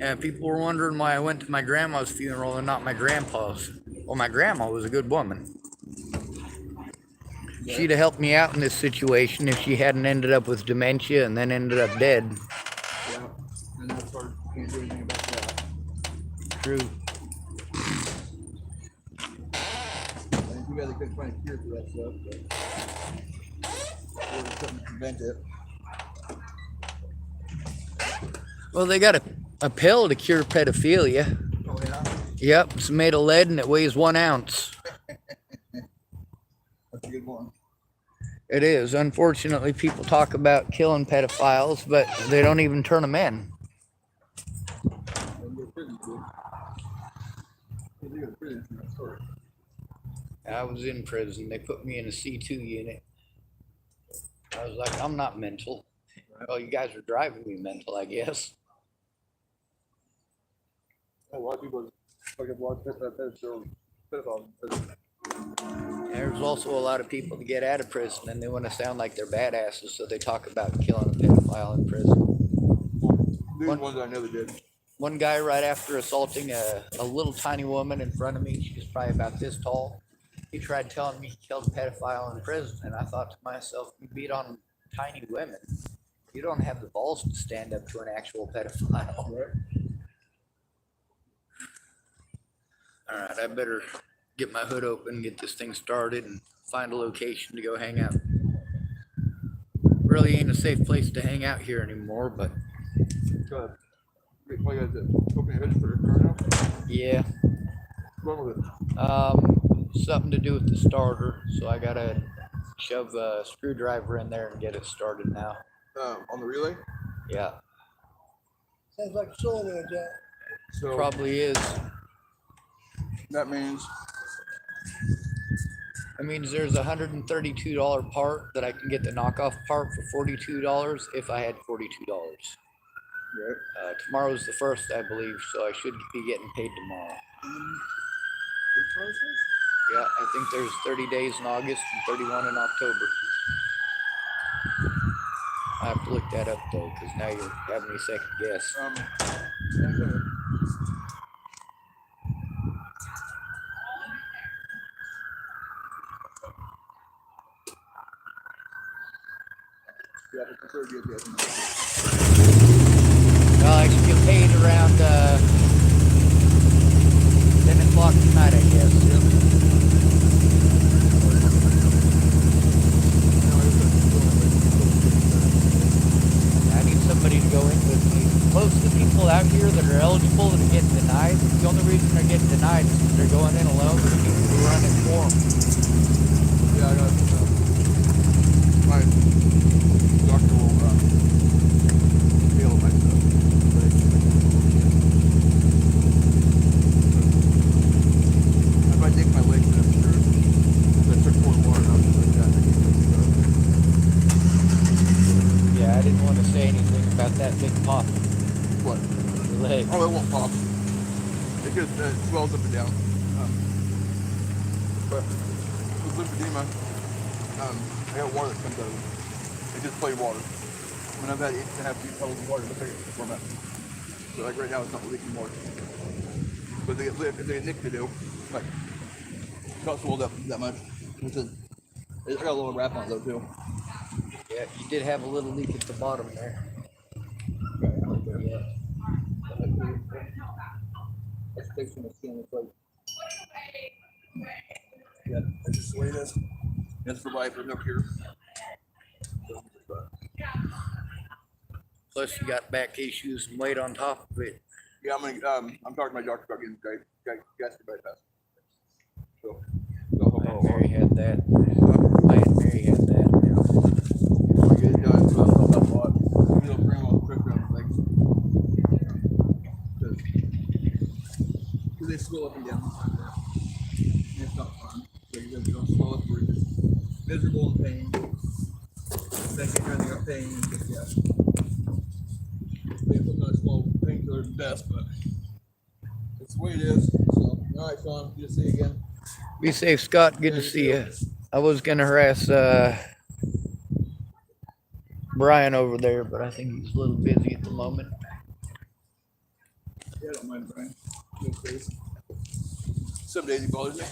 And people were wondering why I went to my grandma's funeral and not my grandpa's. Well, my grandma was a good woman. She'd have helped me out in this situation if she hadn't ended up with dementia and then ended up dead. Yeah. And that's hard. Can't do anything about that. True. I think you guys couldn't find a cure for that stuff, but there's something to prevent it. Well, they got a pill to cure pedophilia. Oh yeah. Yep, it's made of lead and it weighs 1 ounce. That's a good one. It is. Unfortunately, people talk about killing pedophiles, but they don't even turn them in. And go to prison too. You go to prison for that story. I was in prison. They put me in a C2 unit. I was like, I'm not mental. Well, you guys are driving me mental, I guess. A lot of people like a lot of pedophiles. There's also a lot of people that get out of prison and they want to sound like they're badasses, so they talk about killing a pedophile in prison. These ones I know that did. One guy, right after assaulting a little tiny woman in front of me, she was probably about this tall, he tried telling me he killed a pedophile in prison, and I thought to myself, you beat on tiny women. You don't have the balls to stand up to an actual pedophile. Right. All right, I better get my hood open, get this thing started, and find a location to go hang out. Really ain't a safe place to hang out here anymore, but Go ahead. Wait, what you guys did? Open your head for a car now? yeah. What's wrong with it? Something to do with the starter, so I gotta shove a screwdriver in there and get it started now. On the relay? Yeah, Sounds like a solenoid, Jack. So probably is. that means That means there's a $132 part that I can get the knockoff part for $42 if I had $42. right. Tomorrow's the 1st, I believe, so I should be getting paid tomorrow. Yeah, I think there's 30 days in August and 31 in October. I have to look that up though, because now you're having me second guess. Yeah, I prefer to get the Well, I should get paid around 10 o'clock tonight, I guess. I need somebody to go in with me. Most of the people out here that are eligible that are getting denied, the only reason they're getting denied is because they're going in alone with the people who run it for them. Yeah, I got my doctor will heal my stuff. If I take my legs, I'm sure. I took more water and I was like that. Yeah, I didn't want to say anything about that big pop What? in your leg. Oh, it won't pop. It just swells up and down. But with lymphedema, I got water that comes out of it. It's just plain water. When I've had 8.5 feet of water, look at it before that. So like right now, it's not leaking water. But if they get nicked to do, like, it's not swelled up that much. It's got a little wrap on it though too. Yeah, you did have a little leak at the bottom there. Yeah. That's fixing the skin. It's like, yeah, that's just the way it is. That's for life. There's no cure. Plus, you got back issues and weight on top of it. Yeah, I'm talking to my doctor about getting gastric bypass. So, Aunt Mary had that. Aunt Mary had that. we get it done. So I'll help a lot. Maybe they'll bring all the quick round things. Because they swell up and down. And it's not fun. So you don't swell up where you're just miserable and pain. Then get everything up pain and just, yeah. They put on a small painkiller is best, but That's the way it is. So, all right, Sean. Good to see you again. Be safe, Scott. Good to see you. I was gonna harass Brian over there, but I think he's a little busy at the moment. Yeah, I don't mind, Brian. No crazy. Some days he bothers me.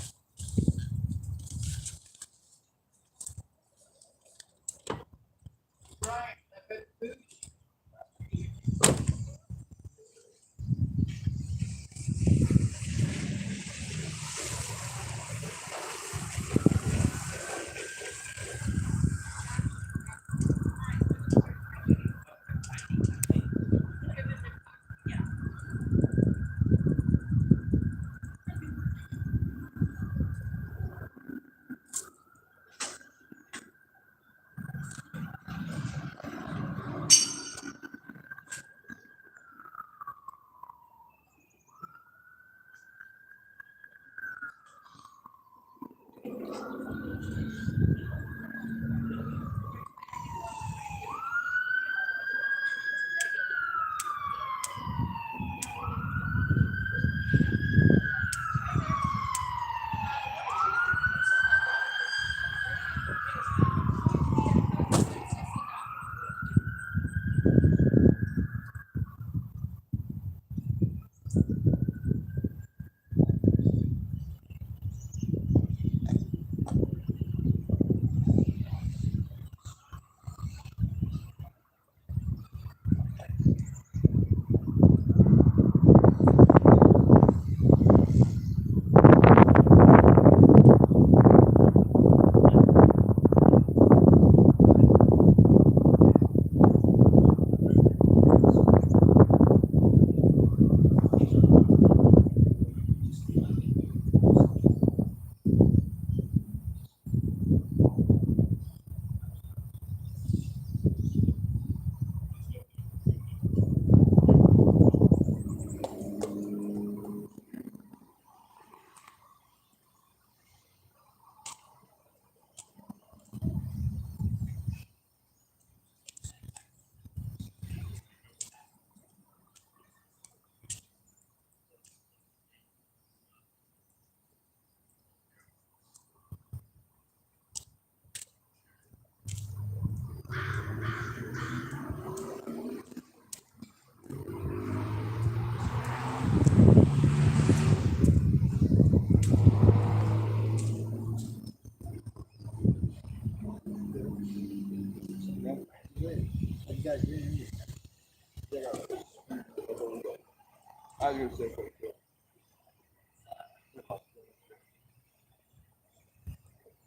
I was gonna say,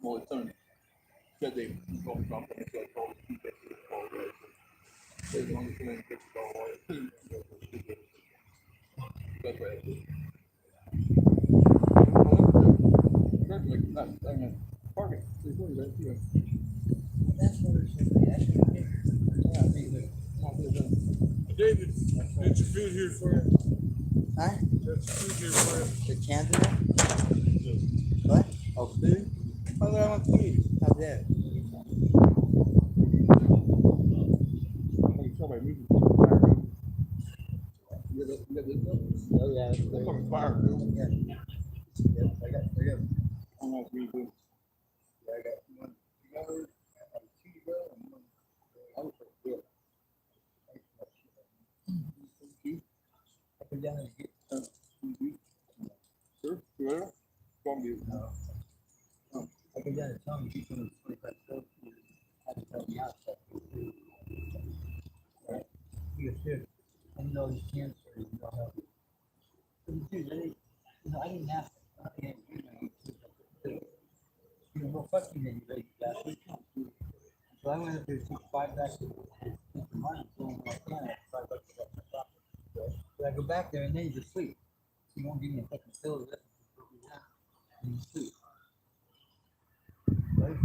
well, it's on. Said they told something. They said told as long as you get the ball away. That's right. Like that. I mean, parking. David, get your food here for you. Huh? Got your food here for you. The candidate? What? Oh, food? Oh, I want food. How's that? You got this stuff? Oh, yeah. That's fucking fire, dude. Yeah. Yep, I got. I don't know if we do. Yeah, I got one. I was like, yeah. I put down and get Sure, you ready? From you. I put down and tell me she's going to 25 cents. I had to tell me out. Right. He goes, dude, I know this cancer is no help. Dude, I didn't have to. Well, fuck you then, you lazy bastard. So I went up there to take $5 of money, so I can, $5 for my property. But I go back there and then he's asleep. He won't give me a fucking pill. And he's asleep. Right?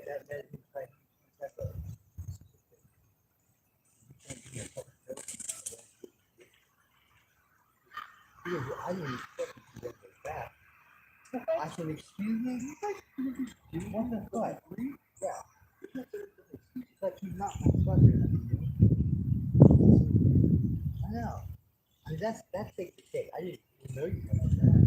That medicine, didn't expect you to get back. I said, excuse me? What the fuck? Yeah. It's like he's not my brother. I know. I mean, that's take the cake. I didn't even know you guys that.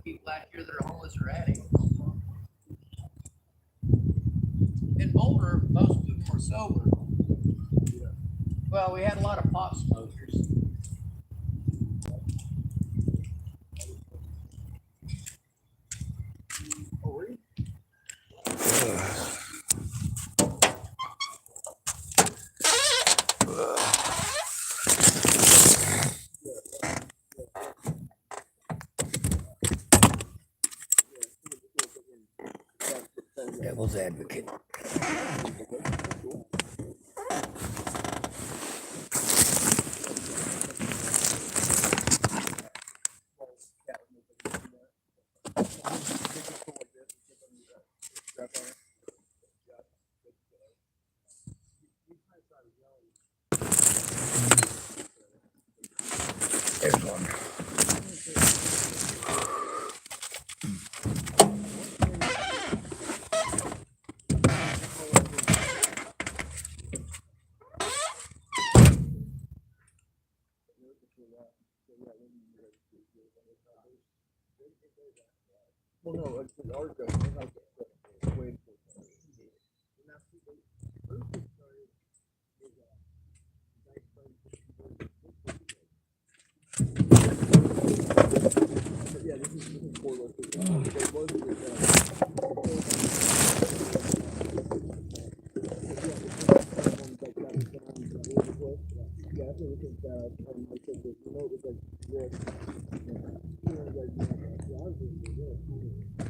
People out here that are homeless or addicts. In Boulder, most of them were sober. Well, we had a lot of pot smokers. Devil's advocate. There's one. Well, no, it's an art gun. They have to wait for yeah, this is four locations. There was yeah, I think it was I said the remote was like this. Yeah, I was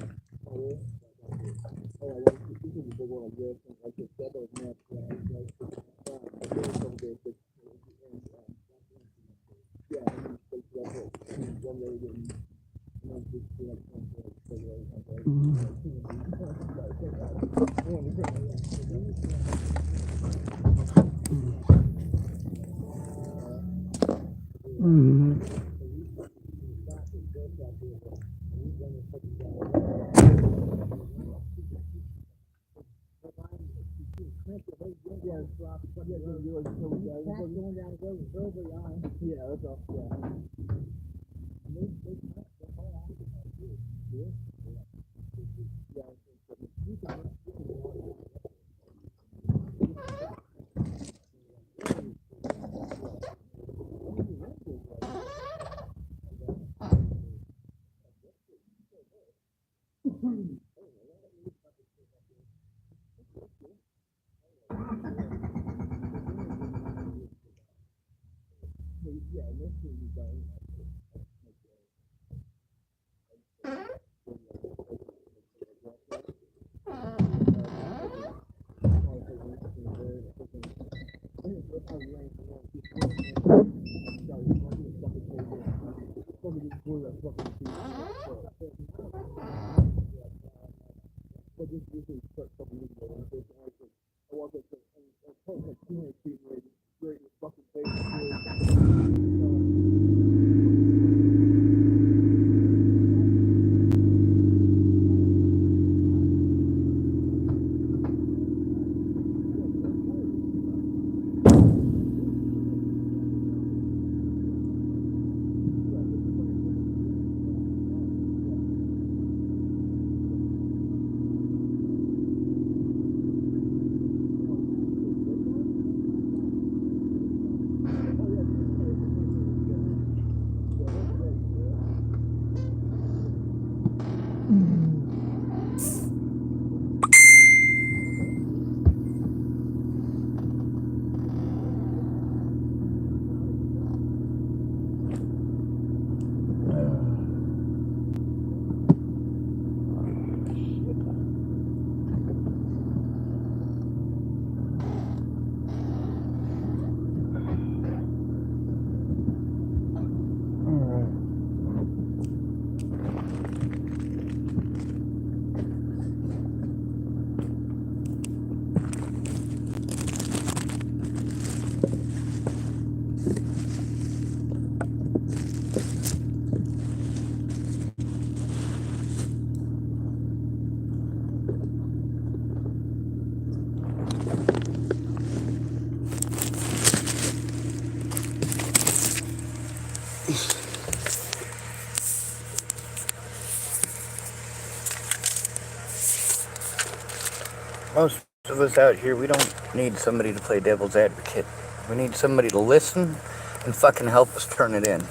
Most of us out here, we don't need somebody to play devil's advocate. We need somebody to listen and fucking help us turn it in.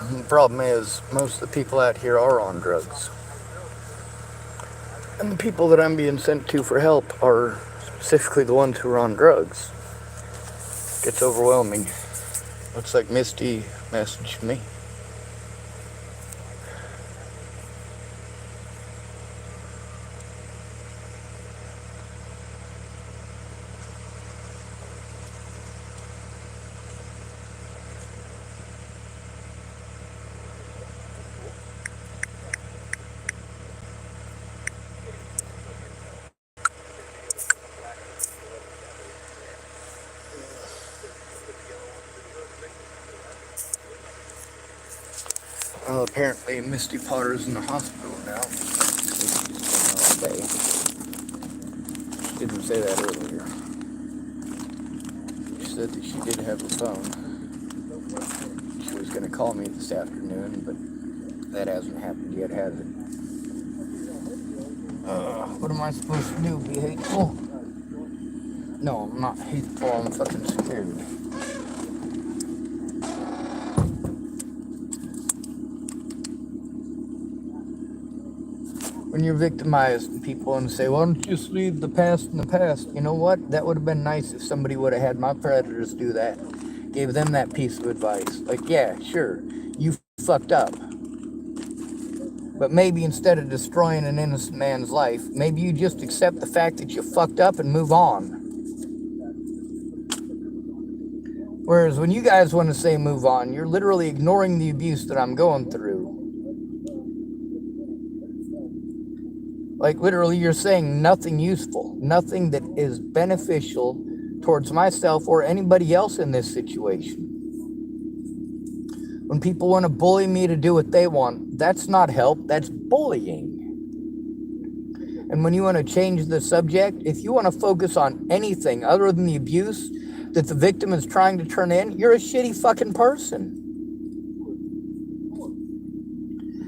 And the problem is, most of the people out here are on drugs. And the people that I'm being sent to for help are specifically the ones who are on drugs. It's overwhelming. Looks like Misty messaged me. Well, apparently Misty Potter's in the hospital now. She's been all day. She didn't say that earlier. She said that she did have a phone. She was going to call me this afternoon, but that hasn't happened yet, has it? What am I supposed to do? Be hateful? No, I'm not hateful. I'm fucking scared. When you're victimizing people and say, why don't you just leave the past in the past? You know what? That would have been nice if somebody would have had my predators do that. Gave them that piece of advice. Like, yeah, sure, you fucked up. But maybe instead of destroying an innocent man's life, maybe you just accept the fact that you fucked up and move on. Whereas when you guys want to say move on, you're literally ignoring the abuse that I'm going through. Like literally you're saying nothing useful, nothing that is beneficial towards myself or anybody else in this situation. When people want to bully me to do what they want, that's not help, that's bullying. And when you want to change the subject, if you want to focus on anything other than the abuse that the victim is trying to turn in, you're a shitty fucking person.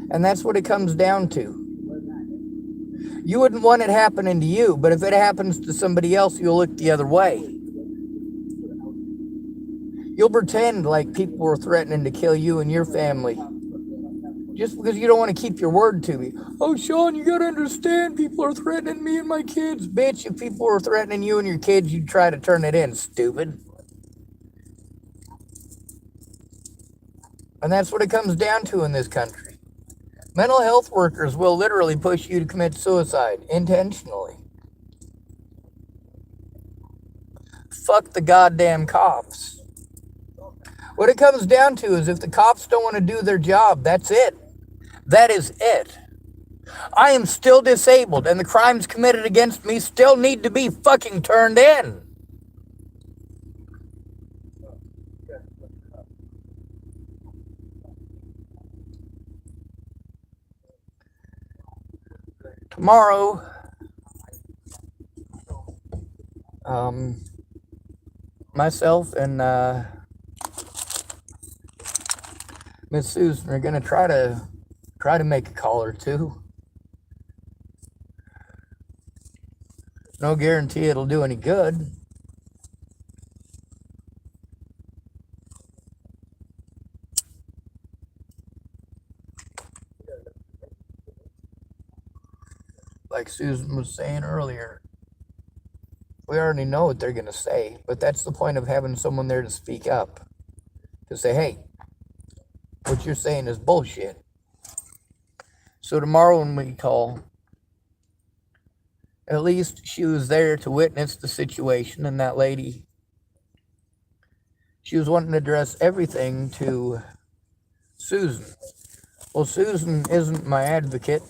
And that's what it comes down to. You wouldn't want it happening to you, but if it happens to somebody else, you'll look the other way. You'll pretend like people were threatening to kill you and your family. Just because you don't want to keep your word to me. Oh, Sean, you gotta understand, people are threatening me and my kids. Bitch, if people were threatening you and your kids, you'd try to turn it in, stupid. And that's what it comes down to in this country. Mental health workers will literally push you to commit suicide intentionally. Fuck the goddamn cops. What it comes down to is if the cops don't want to do their job, that's it. That is it. I am still disabled, and the crimes committed against me still need to be fucking turned in. Tomorrow, myself and Miss Susan are gonna try to make a call or two. No guarantee it'll do any good. Like Susan was saying earlier, we already know what they're gonna say, but that's the point of having someone there to speak up. To say, hey, what you're saying is bullshit. So tomorrow when we call, at least she was there to witness the situation, and that lady, she was wanting to address everything to Susan. Well, Susan isn't my advocate.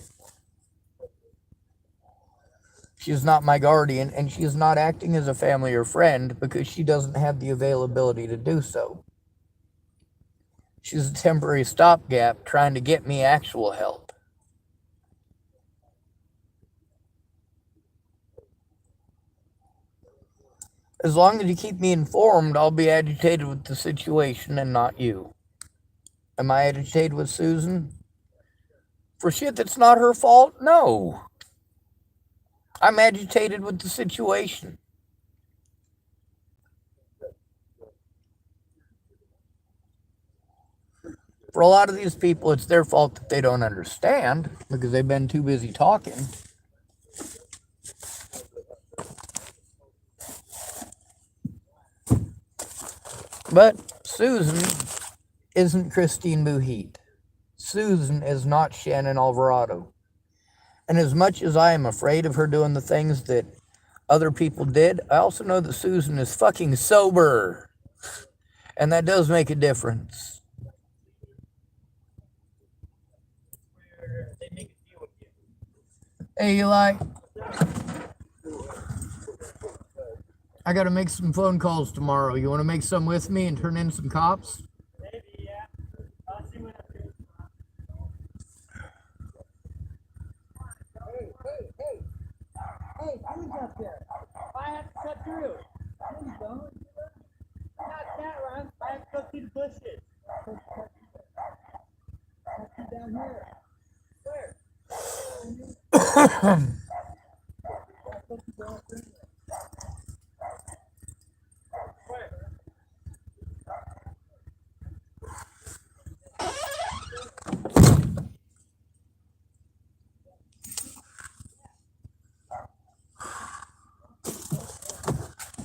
She's not my guardian, and she's not acting as a family or friend because she doesn't have the availability to do so. She's a temporary stopgap trying to get me actual help. As long as you keep me informed, I'll be agitated with the situation and not you. Am I agitated with Susan? For shit that's not her fault? No. I'm agitated with the situation. For a lot of these people, it's their fault that they don't understand because they've been too busy talking. But Susan isn't Christine Buhit. Susan is not Shannon Alvarado. And as much as I am afraid of her doing the things that other people did, I also know that Susan is fucking sober. And that does make a difference. Hey, Eli. I gotta make some phone calls tomorrow. You wanna make some with me and turn in some cops? Maybe, yeah. I'll see what I do. Hey, who's up there? I have to cut through. No, you don't. Not that one. I have to go through the bushes. Down here. Where?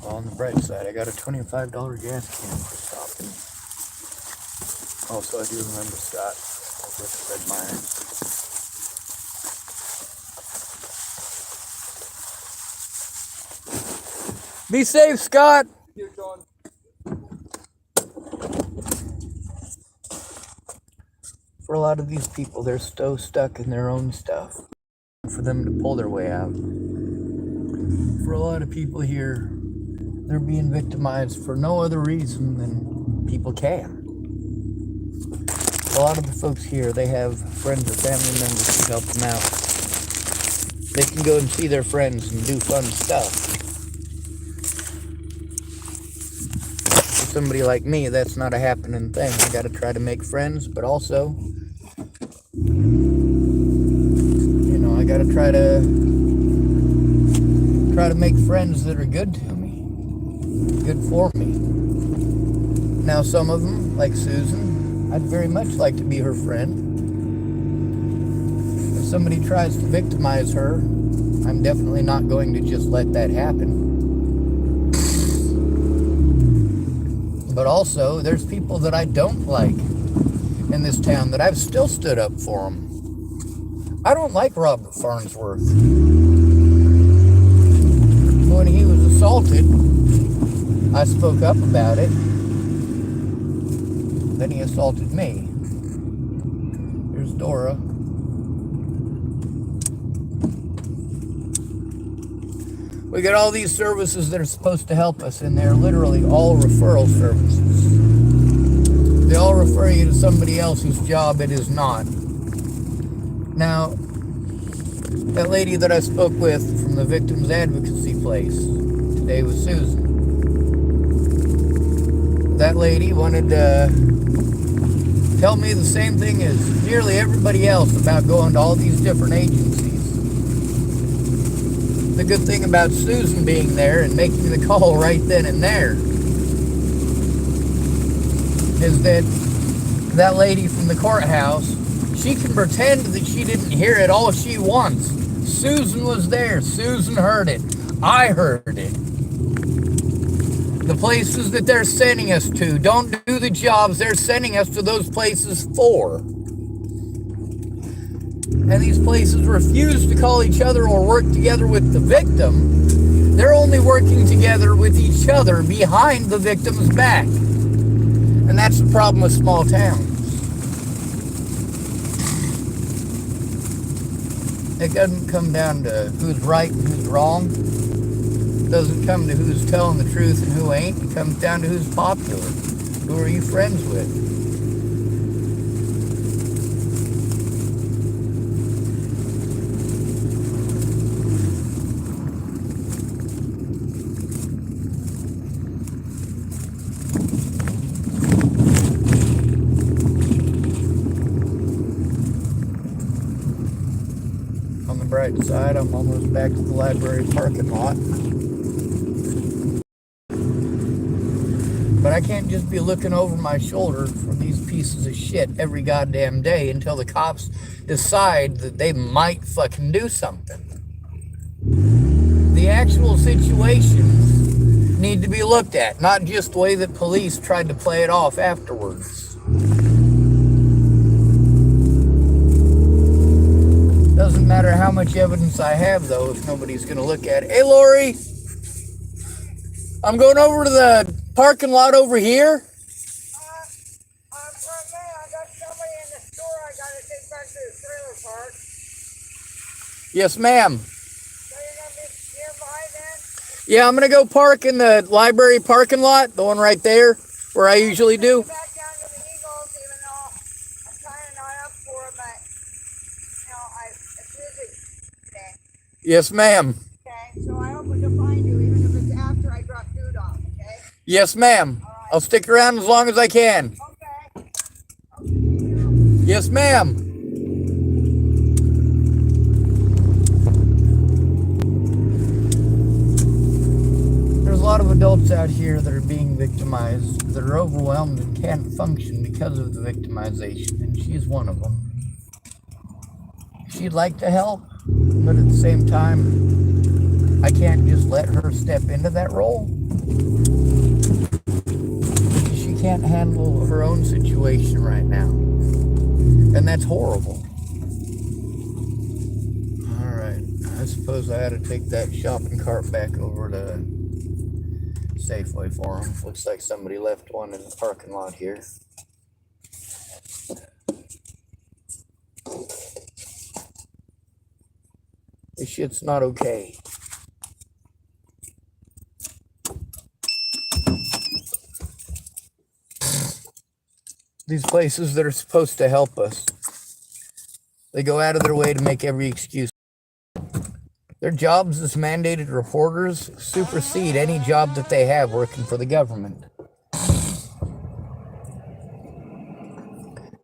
On the bright side, I got a $25 gas can for stopping. Also, I do remember Scott over at the Red Mine. Be safe, Scott. Here, Sean. For a lot of these people, they're so stuck in their own stuff for them to pull their way out. For a lot of people here, they're being victimized for no other reason than people can. A lot of the folks here, they have friends or family members who help them out. They can go and see their friends and do fun stuff. For somebody like me, that's not a happening thing. I gotta try to make friends, but also, I gotta try to make friends that are good to me, good for me. Now, some of them, like Susan, I'd very much like to be her friend. If somebody tries to victimize her, I'm definitely not going to just let that happen. But also, there's people that I don't like in this town that I've still stood up for them. I don't like Robert Farnsworth. When he was assaulted, I spoke up about it. Then he assaulted me. Here's Dora. We got all these services that are supposed to help us, and they're literally all referral services. They all refer you to somebody else whose job it is not. Now, that lady that I spoke with from the Victims Advocacy place today was Susan. That lady wanted to tell me the same thing as nearly everybody else about going to all these different agencies. The good thing about Susan being there and making the call right then and there is that lady from the courthouse, she can pretend that she didn't hear it all she wants. Susan was there. Susan heard it. I heard it. The places that they're sending us to don't do the jobs they're sending us to those places for. And these places refuse to call each other or work together with the victim. They're only working together with each other behind the victim's back. And that's the problem with small towns. It doesn't come down to who's right and who's wrong. It doesn't come to who's telling the truth and who ain't. It comes down to who's popular. Who are you friends with? On the bright side, I'm almost back to the library parking lot. But I can't just be looking over my shoulder for these pieces of shit every goddamn day until the cops decide that they might fucking do something. The actual situations need to be looked at, not just the way that police tried to play it off afterwards. Doesn't matter how much evidence I have, though, if nobody's going to look at it. Hey, Lori, I'm going over to the parking lot over here. Right now, I got somebody in the store I gotta take back to the trailer park. Yes, ma'am. So you're gonna be nearby then? Yeah, I'm going to go park in the library parking lot, the one right there, where I usually do. Back down to the Eagles, even though I'm kinda not up for it, but, it's busy today. Yes, ma'am. Okay, so I hope I can find you, even if it's after I drop food off, okay? Yes, ma'am. I'll stick around as long as I can. Okay. Yes, ma'am. There's a lot of adults out here that are being victimized, that are overwhelmed and can't function because of the victimization, and she's one of them. She'd like to help, but at the same time, I can't just let her step into that role. She can't handle her own situation right now. And that's horrible. Alright, I suppose I ought to take that shopping cart back over to Safeway for them. Looks like somebody left one in the parking lot here. This shit's not okay. These places that are supposed to help us, they go out of their way to make every excuse. Their jobs as mandated reporters supersede any job that they have working for the government.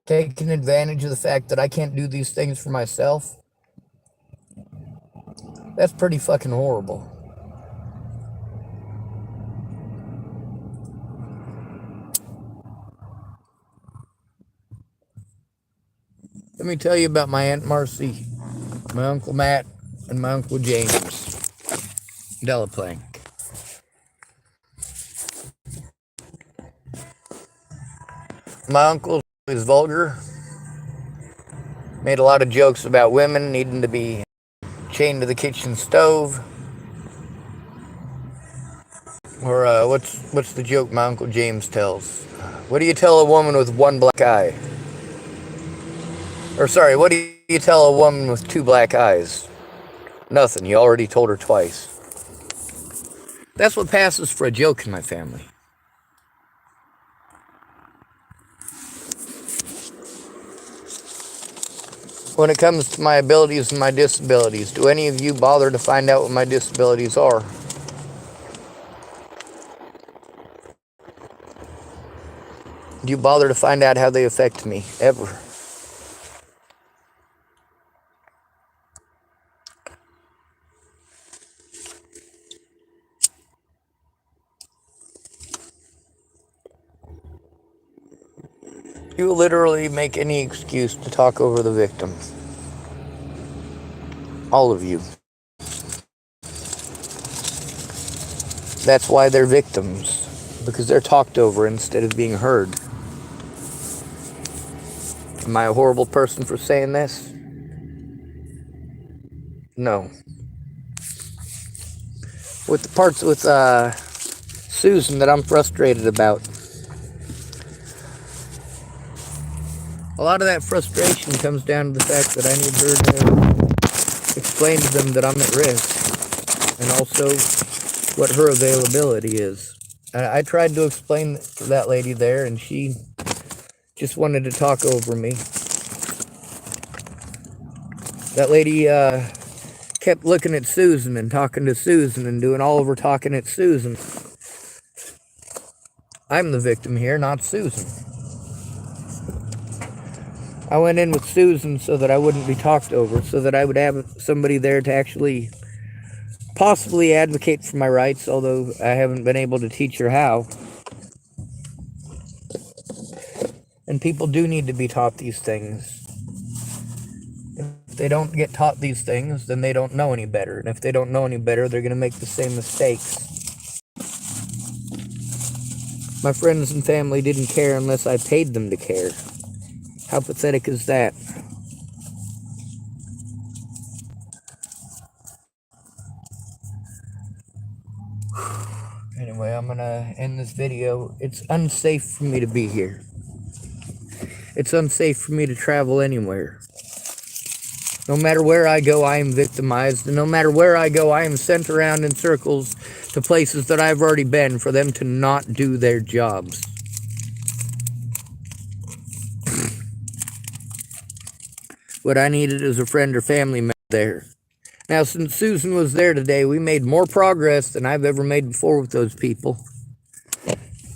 Taking advantage of the fact that I can't do these things for myself, that's pretty fucking horrible. Let me tell you about my Aunt Marcy, my Uncle Matt, and my Uncle James Delaplank. My uncle is vulgar, made a lot of jokes about women needing to be chained to the kitchen stove. Or what's the joke my Uncle James tells? What do you tell a woman with one black eye? Or sorry, what do you tell a woman with two black eyes? Nothing, you already told her twice. That's what passes for a joke in my family. When it comes to my abilities and my disabilities, do any of you bother to find out what my disabilities are? Do you bother to find out how they affect me, ever? You will literally make any excuse to talk over the victim. All of you. That's why they're victims. Because they're talked over instead of being heard. Am I a horrible person for saying this? No. With the parts with Susan that I'm frustrated about, a lot of that frustration comes down to the fact that I need her to explain to them that I'm at risk, and also what her availability is. I tried to explain to that lady there, and she just wanted to talk over me. That lady kept looking at Susan and talking to Susan and doing all of her talking at Susan. I'm the victim here, not Susan. I went in with Susan so that I wouldn't be talked over, so that I would have somebody there to actually possibly advocate for my rights, although I haven't been able to teach her how. And people do need to be taught these things. If they don't get taught these things, then they don't know any better. And if they don't know any better, they're going to make the same mistakes. My friends and family didn't care unless I paid them to care. How pathetic is that? Anyway, I'm gonna end this video. It's unsafe for me to be here. It's unsafe for me to travel anywhere. No matter where I go, I am victimized. And no matter where I go, I am sent around in circles to places that I've already been for them to not do their jobs. What I needed is a friend or family member there. Now, since Susan was there today, we made more progress than I've ever made before with those people.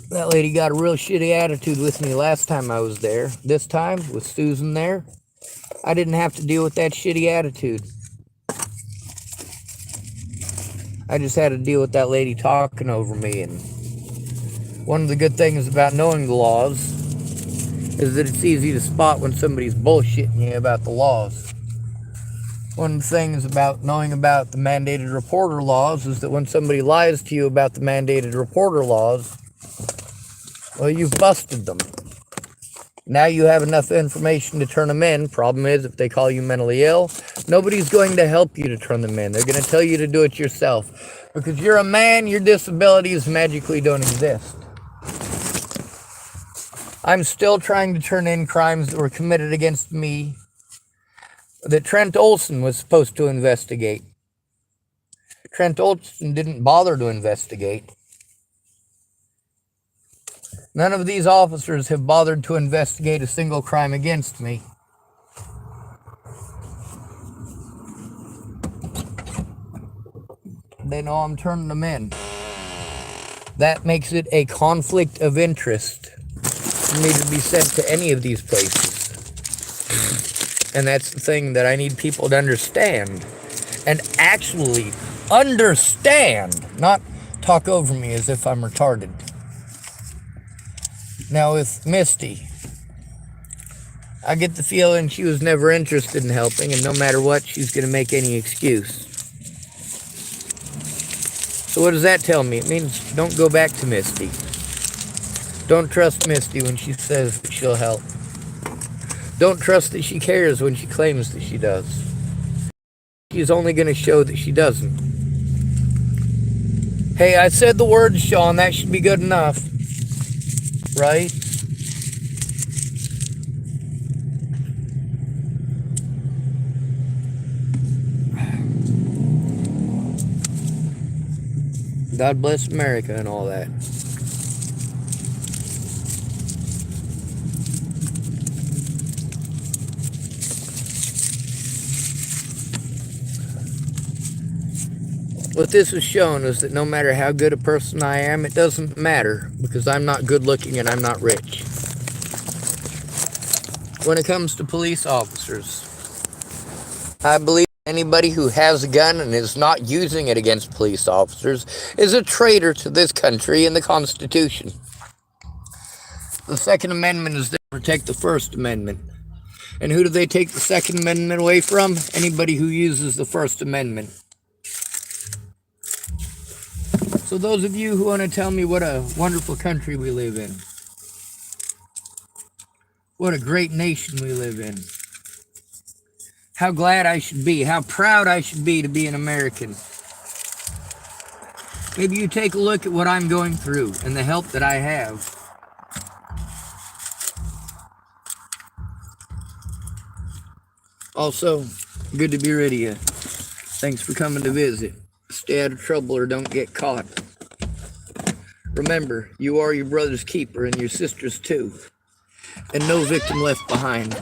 That lady got a real shitty attitude with me last time I was there. This time, with Susan there, I didn't have to deal with that shitty attitude. I just had to deal with that lady talking over me. And one of the good things about knowing the laws is that it's easy to spot when somebody's bullshitting you about the laws. One of the things about knowing about the mandated reporter laws is that when somebody lies to you about the mandated reporter laws, well, you've busted them. Now you have enough information to turn them in. Problem is, if they call you mentally ill, nobody's going to help you to turn them in. They're going to tell you to do it yourself. Because you're a man, your disabilities magically don't exist. I'm still trying to turn in crimes that were committed against me that Trent Olson was supposed to investigate. Trent Olson didn't bother to investigate. None of these officers have bothered to investigate a single crime against me. They know I'm turning them in. That makes it a conflict of interest for me to be sent to any of these places. And that's the thing that I need people to understand. And actually understand. Not talk over me as if I'm retarded. Now with Misty, I get the feeling she was never interested in helping, and no matter what, she's going to make any excuse. So what does that tell me? It means don't go back to Misty. Don't trust Misty when she says that she'll help. Don't trust that she cares when she claims that she does. She's only going to show that she doesn't. Hey, I said the word, Sean. That should be good enough. Right? God bless America and all that. What this has shown is that no matter how good a person I am, it doesn't matter because I'm not good looking and I'm not rich. When it comes to police officers, I believe anybody who has a gun and is not using it against police officers is a traitor to this country and the Constitution. The Second Amendment is there to protect the First Amendment. And who do they take the Second Amendment away from? Anybody who uses the First Amendment. So those of you who want to tell me what a wonderful country we live in, what a great nation we live in, how glad I should be, how proud I should be to be an American. Maybe you take a look at what I'm going through and the help that I have. Also, good to be rid of you. Thanks for coming to visit. Stay out of trouble or don't get caught. Remember, you are your brother's keeper and your sister's too. And no victim left behind.